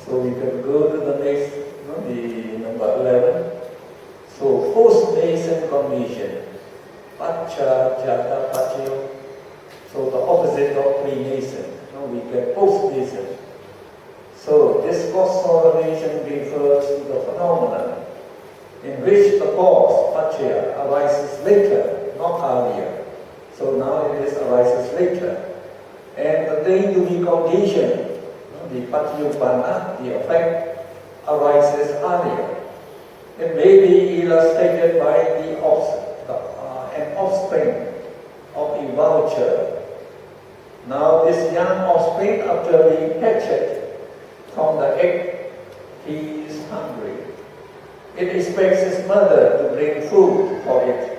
So we can go to the next, the number 11. So post-nascent condition, pacha, jata, pachayo. So the opposite of pre-nascent. We get post-nascent. So this post-nascent refers to the phenomenon in which the cause, pacha, arises later, not earlier. So now it arises later. And the thing to be conditioned, the patyupanna, the effect, arises earlier. It may be illustrated by an offspring of a vulture. Now this young offspring, after being hatched from the egg, he is hungry. It expects its mother to bring food for it,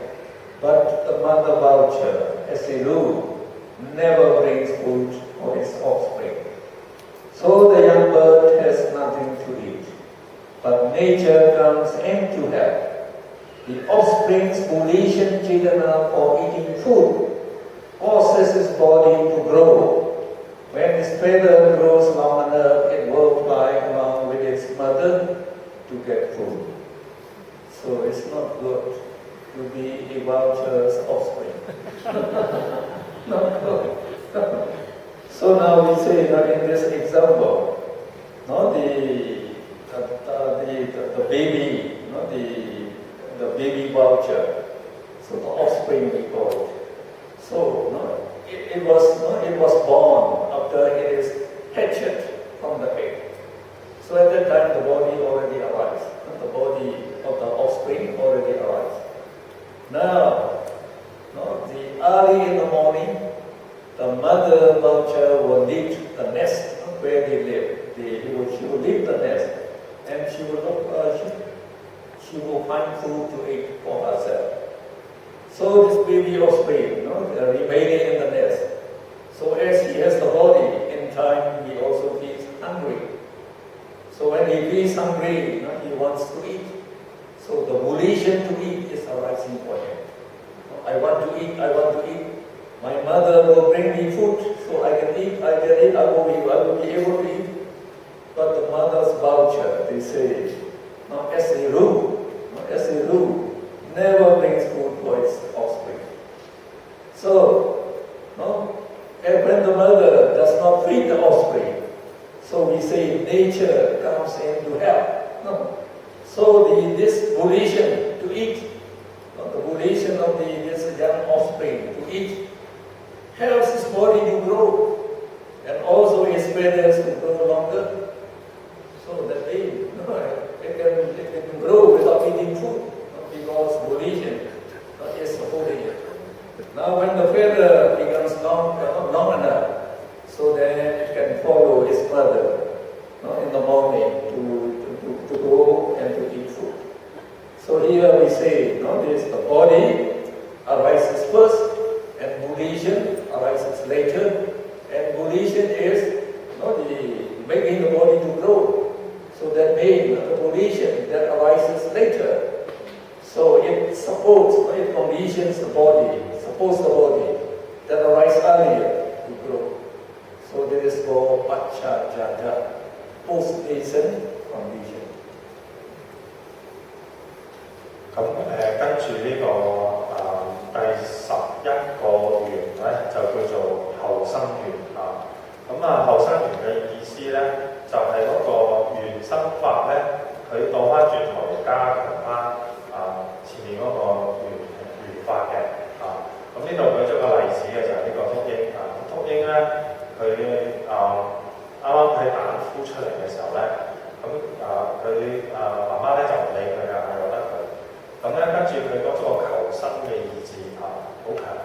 but the mother vulture, as a rule, never brings food for its offspring. So the young bird has nothing to eat. But nature comes in to help. The offspring's volition chedana for eating food causes its body to grow. When its feather grows long enough, it will fly along with its mother to get food. So it's not good to be a vulture's offspring. Not good. So now we say that in this example, the baby, the baby vulture, so the offspring we call it. So it was born after it is hatched from the egg. So at that time the body already arrives. The body of the offspring already arrives. Now, the early in the morning, the mother vulture will leave the nest where they live. She will leave the nest, and she will find food to eat for herself. So this baby offspring, remaining in the nest. So as he has the body, in time he also feels hungry. So when he feels hungry, he wants to eat. So the volition to eat is arising for him. I want to eat, I want to eat. My mother will bring me food, so I can eat, I will be able to eat. But the mother's vulture, they say, as a rule, never brings food for its offspring. So, when the mother does not feed the offspring, so we say nature comes in to help. So this volition to eat, the volition of this young offspring to eat, helps his body to grow, and also his feathers to grow longer. So that it can grow without eating food, because volition is supporting it. Now when the feather becomes long enough, so then it can follow its mother in the morning to go and to eat food. So here we say, the body arises first, and volition arises later. And volition is making the body to grow. So that means the volition that arises later. So it supports, it conditions the body, supports the body that arises earlier to grow. So this is called pacha jata, post-nascent condition. 咁跟住呢個第11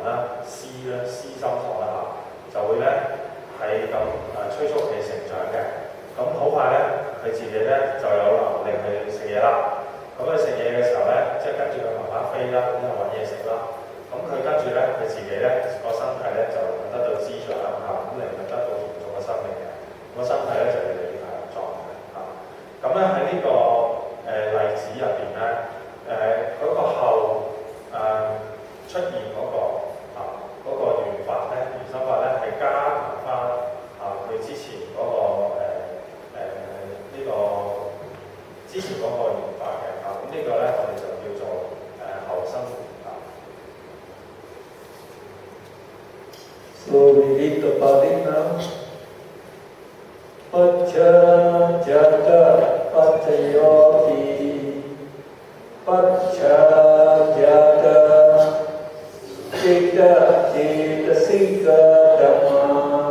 啦、思心所啦就會咧係咁催促佢成長嘅。咁好快咧，佢自己咧就有能力去食嘢啦。咁佢食嘢嘅時候咧，即係跟住佢慢慢飛啦，咁就揾嘢食啦。咁佢跟住咧，佢自己咧個身體咧就得到滋長咁令佢得到嚴重嘅生命嘅。個身體咧就越嚟越強壯嘅咁咧喺呢個例子入邊咧，嗰個後出現嗰個緣法咧，緣生法咧係加強翻佢之前嗰個呢個之前嗰個緣法嘅咁呢個咧我哋就叫做後生緣法。So we read the Pali now. Pacha jata patayoti pacha jata cita citasika dhamma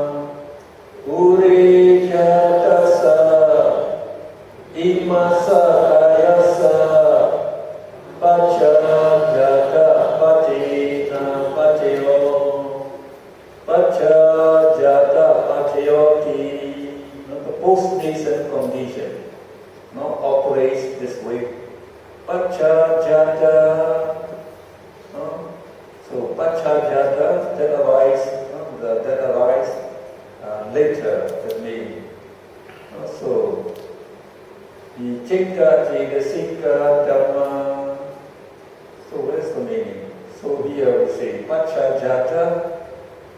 uri jatasa imasa kayasa pacha jata patina patayo pacha jata patayoti. The post-nascent condition operates this way. Pacha jata. So pacha jata that arises later. That means so the citta cetasika dhamma. So what is the meaning? So here we say pacha jata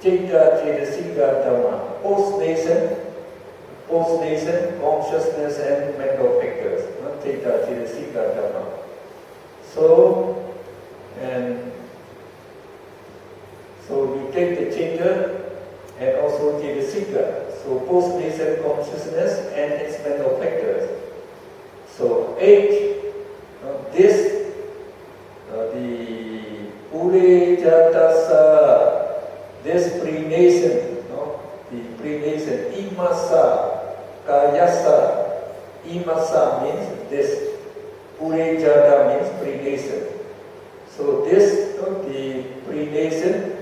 citta cetasika dhamma. Post-nascent consciousness and mental factors. Citta cetasika dhamma. So we take the citta and also cetasika. So post-nascent consciousness and its mental factors. So H, this, the Ure Jatasa, this pre-nascent, the pre-nascent Imasa, Kayasa, Imasa means this, Ure Jata means pre-nascent. So this, the pre-nascent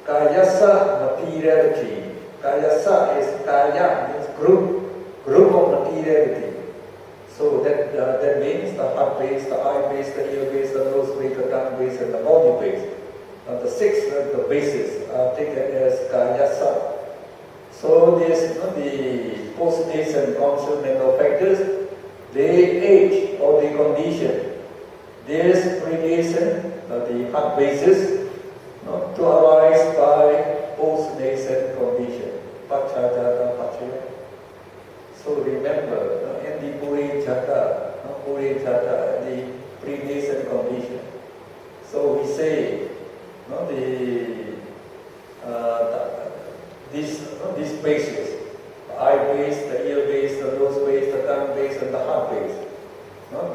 Kayasa materiality. Kayasa is Kaya means group of materiality. So that means the heart base, the eye base, the ear base, the nose base, the tongue base, and the body base. The six the bases are taken as Kayasa. So this the post-nascent conscious mental factors, they age or they condition this pre-nascent, the heart bases, to arise by post-nascent condition. Pacha jata pacha. So remember, in the Puri jata, the pre-nascent condition. So we say, these bases, the eye base, the ear base, the nose base, the tongue base, and the heart base,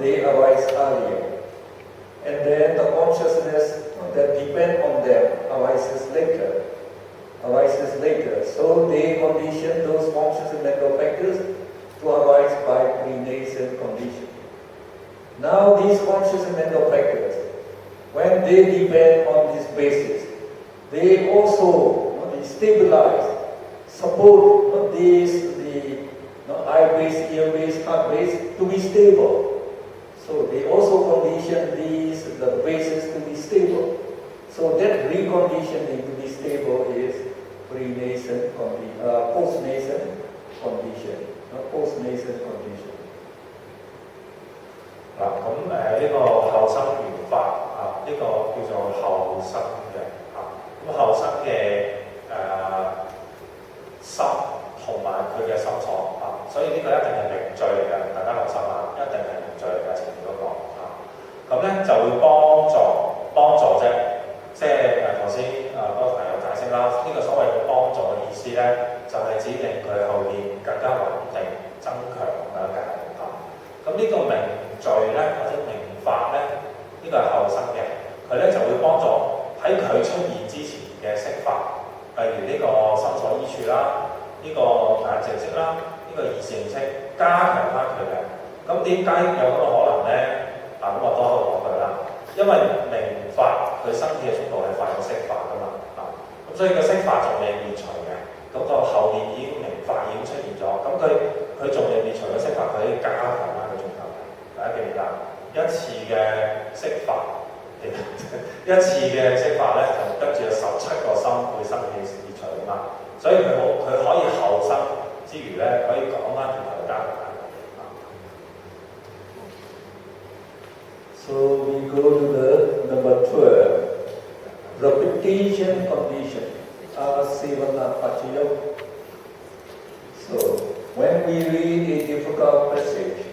they arise earlier. And then the consciousness that depend on them arises later. So they condition those conscious and mental factors to arise by pre-nascent condition. Now these conscious and mental factors, when they depend on this basis, they also stabilize, support the eye base, ear base, heart base to be stable. So they also condition the bases to be stable. So that reconditioning to be stable is pre-nascent condition, post-nascent condition, post-nascent condition. 咁呢個後生緣法呢個叫做後生嘅咁後生嘅心同埋佢嘅心所所以呢個一定係名序嚟嘅，大家留心一定係名序嚟嘅前面嗰個咁咧就會幫助啫，即係頭先嗰個朋友解釋啦，呢個所謂嘅幫助嘅意思咧，就係指令佢後面更加穩定、增強咁樣嘅咁呢個名序咧或者名法咧，呢個係後生嘅，佢咧就會幫助喺佢出現之前嘅釋法，例如呢個心所依處啦，呢個眼淨識啦，呢個意識認識，加強翻佢嘅。咁點解有咁嘅可能咧？咁我多口講佢啦，因為名法佢生起嘅速度係快過色法噶嘛咁所以個色法仲未滅除嘅，咁個後面已經明法已經出現咗，咁佢仲未滅除個色法，佢可以加強翻個鐘頭。大家記唔記得？一次嘅色法，一次嘅色法咧，就跟住有17個心會生起滅除啊嘛，所以佢可以後生之餘咧，可以講翻轉頭加強。So we go to the number 12, repetition condition, asivana pachiyo. So when we read a difficult passage,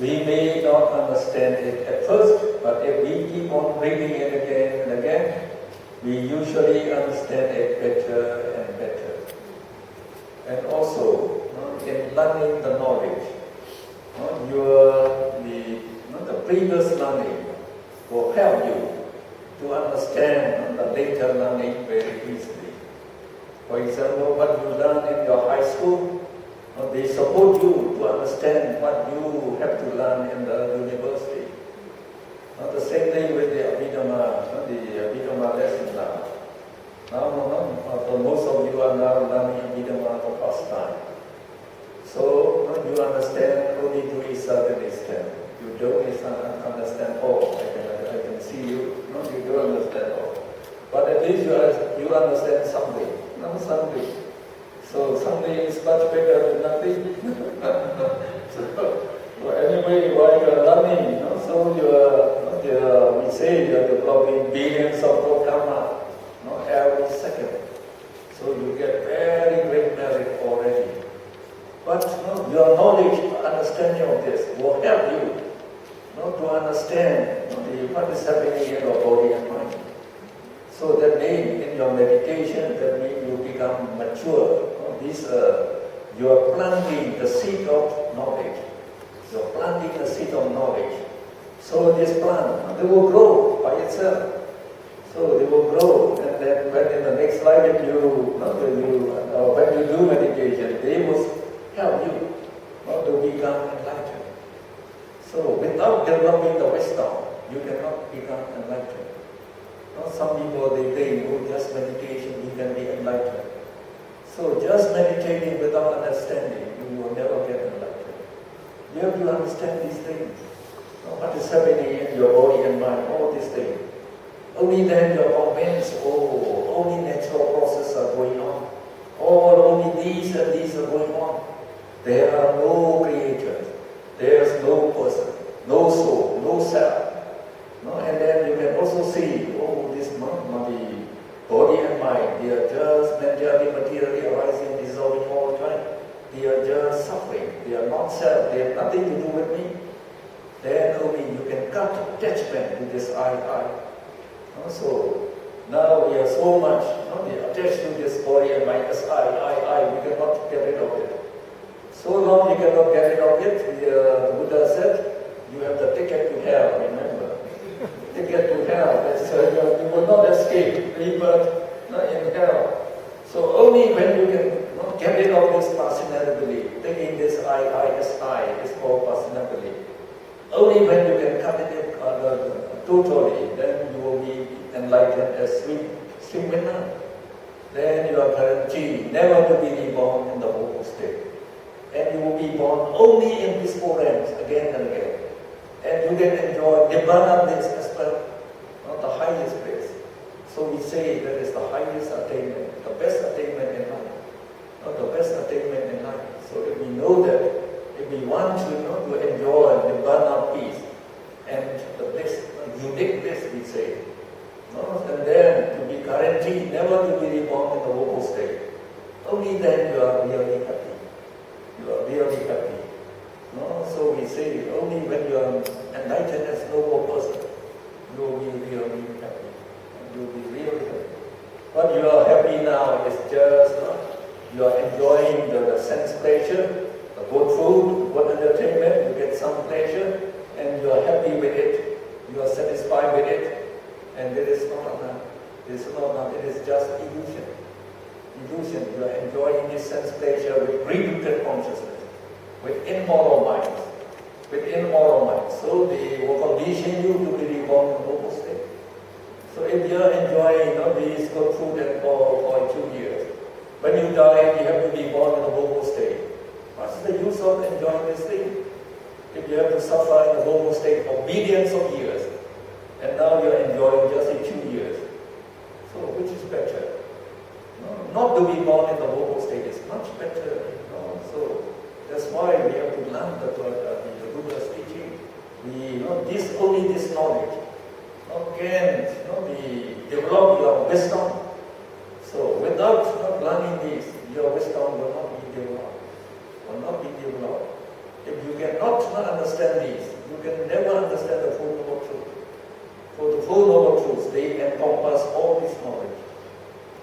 we may not understand it at first, but if we keep on reading it again and again, we usually understand it better and better. And also, in learning the knowledge, the previous learning will help you to understand the later learning very easily. For example, what you learn in your high school, they support you to understand what you have to learn in the university. The same thing with the Abhidhamma lesson now. Now, most of you are now learning Abhidhamma for the first time. So you understand only to a certain extent. You don't understand all. I can see you. You don't understand all. But at least you understand something. Something. So something is much better than nothing. so anyway, while you are learning, we say you are developing billions of karma every second. So you get very great merit already. But your knowledge, understanding of this will help you to understand what is happening in your body and mind. So that means in your meditation, that means you become mature. You are planting the seed of knowledge. You are planting the seed of knowledge. So this plant, they will grow by itself. So they will grow, and then when in the next life, when you do meditation, they will help you to become enlightened. So without developing the wisdom, you cannot become enlightened. Some people, they think, just meditation, you can be enlightened. So just meditating without understanding, you will never get enlightened. You have to understand these things. What is happening in your body and mind, all these things. Only then you are convinced, only natural processes are going on. Only these and these are going on. There are no creators. There is no person, no soul, no self. And then you can also see, this body and mind, they are just materially arising, dissolving all the time. They are just suffering. They are not self. They have nothing to do with me. Then only you can cut attachment to this I. So now we are so much attached to this body and mind as I. We cannot get rid of it. So long you cannot get rid of it, the Buddha said, you have the ticket to hell, remember. Ticket to hell. You will not escape rebirth in hell. So only when you can get rid of this personality belief, taking this I as I, is called personality. Only when you can cut it totally, then you will be enlightened as swim winner. Then you are guaranteed never to be reborn in the whole state. And you will be born only in peaceful realms again and again. And you can enjoy Nibbana bliss as well, the highest place. So we say that is the highest attainment, the best attainment in life. The best attainment in life. So if we know that, if we want to enjoy Nibbana peace and the bliss, unique bliss, we say, and then to be guaranteed never to be reborn in the vocal state, only then you are really happy. You are really happy. So we say only when you are enlightened as noble person, you will be really happy. You will be really happy. What you are happy now is just you are enjoying the sense pleasure, the good food, good entertainment, you get some pleasure, and you are happy with it. You are satisfied with it, and it is not enough. It is not enough. It is just illusion. Illusion. You are enjoying this sense pleasure with repeated consciousness, with immoral minds, So they will condition you to be reborn in the noble state. So if you're enjoying these good food and for 2 years, when you die, you have to be born in a boho state. What's the use of enjoying this thing? If you have to suffer in the boho state for billions of years, and now you're enjoying just in 2 years. So which is better? Not to be born in the boho state is much better. So that's why we have to learn the Buddha's teaching. Only this knowledge can develop your wisdom. So without learning this, your wisdom will not be developed. If you cannot understand this, you can never understand the full noble truth. For the full noble truths, they encompass all this knowledge.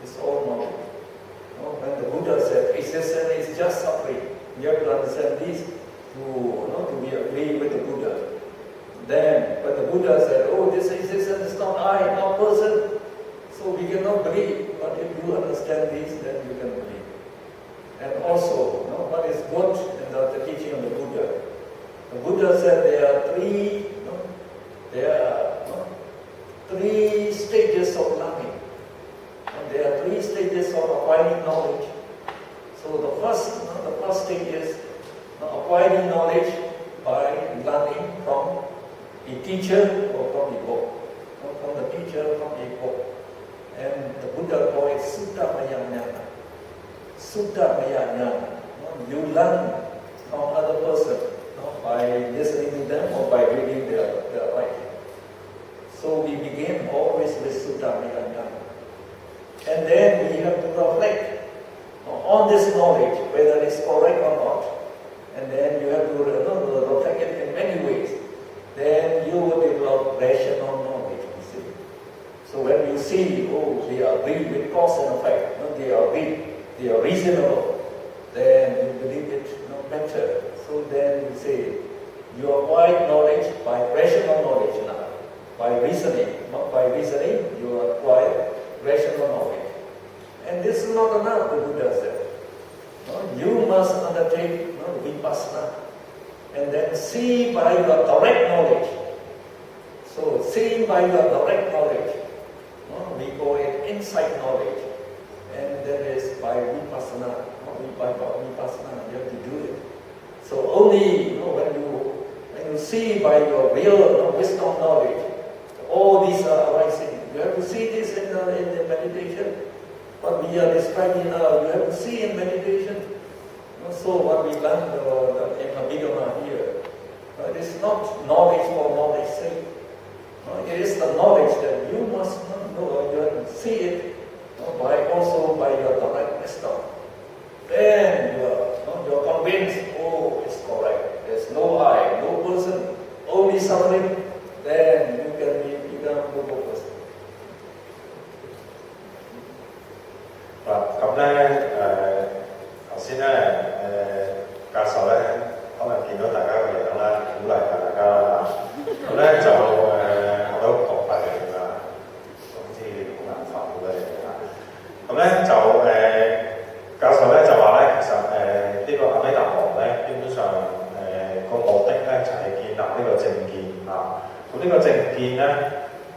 It's all knowledge. When the Buddha said existence is just suffering, you have to understand this to be agree with the Buddha. Then, when the Buddha said, this existence is not I, not person, so we cannot believe. But if you understand this, then you can believe. And also, what is good in the teaching of the Buddha? The Buddha said there are three stages of learning. And there are 3 stages of acquiring knowledge. So the first stage is acquiring knowledge by learning from a teacher or from a book. From the teacher, from a book. And the Buddha called it Sutta Maya Jnana. Sutta Maya Jnana. You learn from other person by listening to them or by reading their writing. So we begin always with Sutta Maya Jnana. And then we have to reflect on this knowledge, whether it's correct or not. And then you have to reflect it in many ways. Then you will develop rational knowledge, you see. So when you see, they agree with cause and effect, they are reasonable, then you believe it better. So then you say, you acquire knowledge by rational knowledge now, by reasoning. Not by reasoning, you acquire rational knowledge. And this is not enough, the Buddha said. You must undertake vipassana and then see by your direct knowledge. So seeing by your direct knowledge, we call it insight knowledge. And that is by vipassana. By vipassana, you have to do it. So only when you see by your real wisdom knowledge, all these are arising. You have to see this in the meditation. What we are describing now, you have to see in meditation. So what we learned in Abhidhamma here, it is not knowledge for knowledge's sake. It is the knowledge that you must know, you have to see it also by your direct wisdom. Then you're convinced, it's correct. There's no I, no person, only suffering. Then you can become a good person. 咁咧頭先咧教授咧可能見到大家個樣啦，鼓勵下大家啦。咁咧就我都覺得你啦，總之好難發好多嘢啦。咁咧就教授咧就話咧，其實呢個阿毗達摩咧，基本上個目的咧就係建立呢個正見啊。咁呢個正見咧，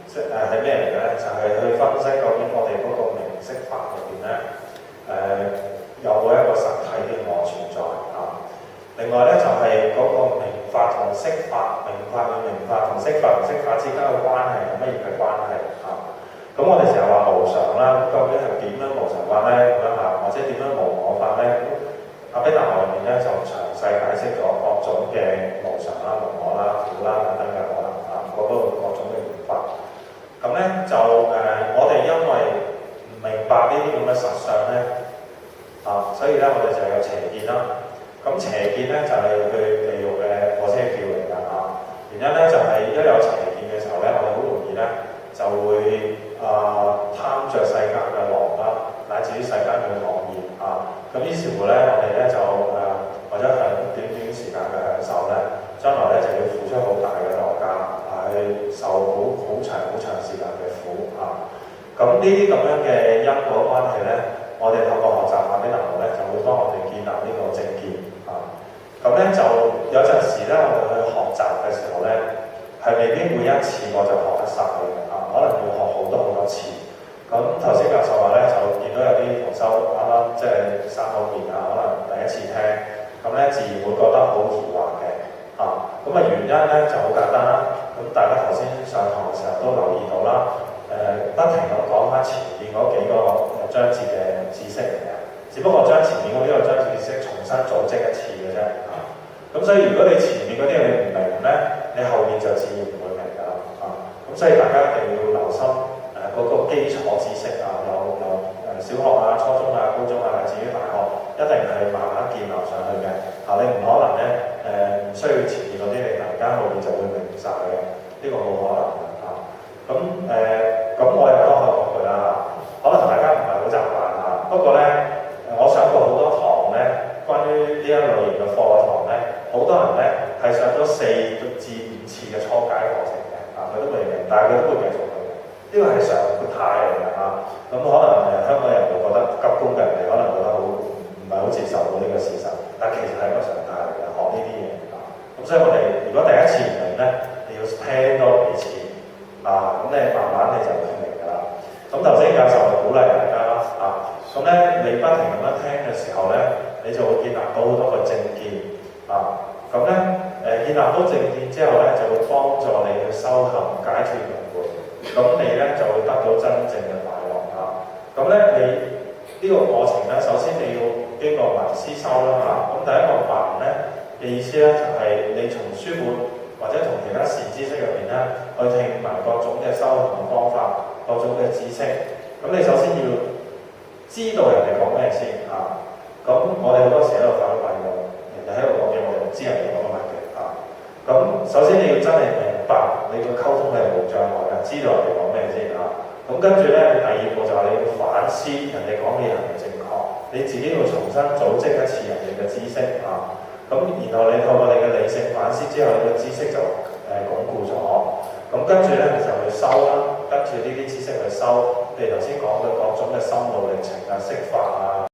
即係咩嚟嘅咧？就係去分析究竟我哋嗰個名色法裏邊咧，有冇一個實體嘅我存在啊？另外咧就係嗰個名法同色法，名法與名法同色法同色法之間嘅關係係乜嘢嘅關係啊？咁我哋成日話無常啦，究竟係點樣無常法咧？咁樣嚇，或者點樣無我法咧？阿毗達摩入面咧就詳細解釋咗各種嘅無常啦、無我啦、苦啦等等嘅可能啊，各種嘅名法。咁咧就我哋因為唔明白呢啲咁嘅實相咧所以咧我哋就有邪見啦。咁邪見咧就係去地獄嘅火車票嚟㗎原因咧就係一有邪見嘅時候咧，我哋好容易咧就會貪着世間嘅樂啦，乃至於世間嘅樂業咁於是乎咧，我哋咧就為咗短時間嘅享受咧，將來咧就要付出好大嘅代價去受好長時間嘅苦咁呢啲咁樣嘅因果關係咧，我哋透過學習阿毗達摩咧，就會幫我哋建立呢個正見咁咧就有陣時咧，我哋去學習嘅時候咧，係未必每一次我就學得晒可能要學好多詞。咁頭先教授話咧，就見到有啲同修啱啱即係生好面啊，可能第一次聽，咁咧自然會覺得好疑惑嘅嚇。咁原因咧就好簡單啦。咁大家頭先上堂嘅時候都留意到啦，不停咁講翻前面嗰幾個章節嘅知識嚟嘅，只不過將前面嗰幾個章節嘅知識重新組織一次嘅啫嚇。咁所以如果你前面嗰啲你唔明咧，你後面就自然唔會明㗎啦嚇。咁所以大家一定要留心。嗰個基礎知識啊，由小學啊、初中啊、高中啊，乃至於大學，一定係慢慢建立上去嘅。你唔可能咧唔需要前面嗰啲，你突然間後面就會明晒嘅，呢個冇可能嘅嚇。咁我又多口講句啦，可能大家唔係好習慣嚇。不過咧，我上過好多堂咧，關於呢一類型嘅課堂咧，好多人咧係上咗4至5次嘅初解課程嘅，佢都未明，但係佢都會繼續。呢個係常態嚟㗎嚇，咁可能香港人會覺得急功近利，可能覺得唔係好接受到呢個事實，但其實係一個常態嚟嘅，學呢啲嘢嚇。咁所以我哋如果第一次唔明咧，你要聽多幾次咁你慢慢你就會明㗎啦。咁頭先教授就鼓勵大家啦咁咧你不停咁樣聽嘅時候咧，你就會建立到好多個正見咁咧建立到正見之後咧，就會幫助你去修行解脫輪迴。咁你咧就會得到真正嘅快樂咁咧你呢個過程咧，首先你要經過聞思修啦咁第一個聞咧嘅意思咧，就係你從書本或者從其他善知識入邊咧，去聽聞各種嘅修行嘅方法、各種嘅知識。咁你首先要知道人哋講咩先咁我哋好多時喺度發咗問嘅，人哋喺度講嘢，我哋唔知人哋講乜嘅咁首先你要真係明白，你個溝通係冇障礙嘅，知道人哋講咩先咁跟住咧，第二步就係你要反思人哋講嘅嘢係咪正確，你自己要重新組織一次人哋嘅知識咁然後你透過你嘅理性反思之後，你嘅知識就鞏固咗。咁跟住咧，你就去修啦，跟住呢啲知識去修，譬如頭先講嘅各種嘅心路歷程釋法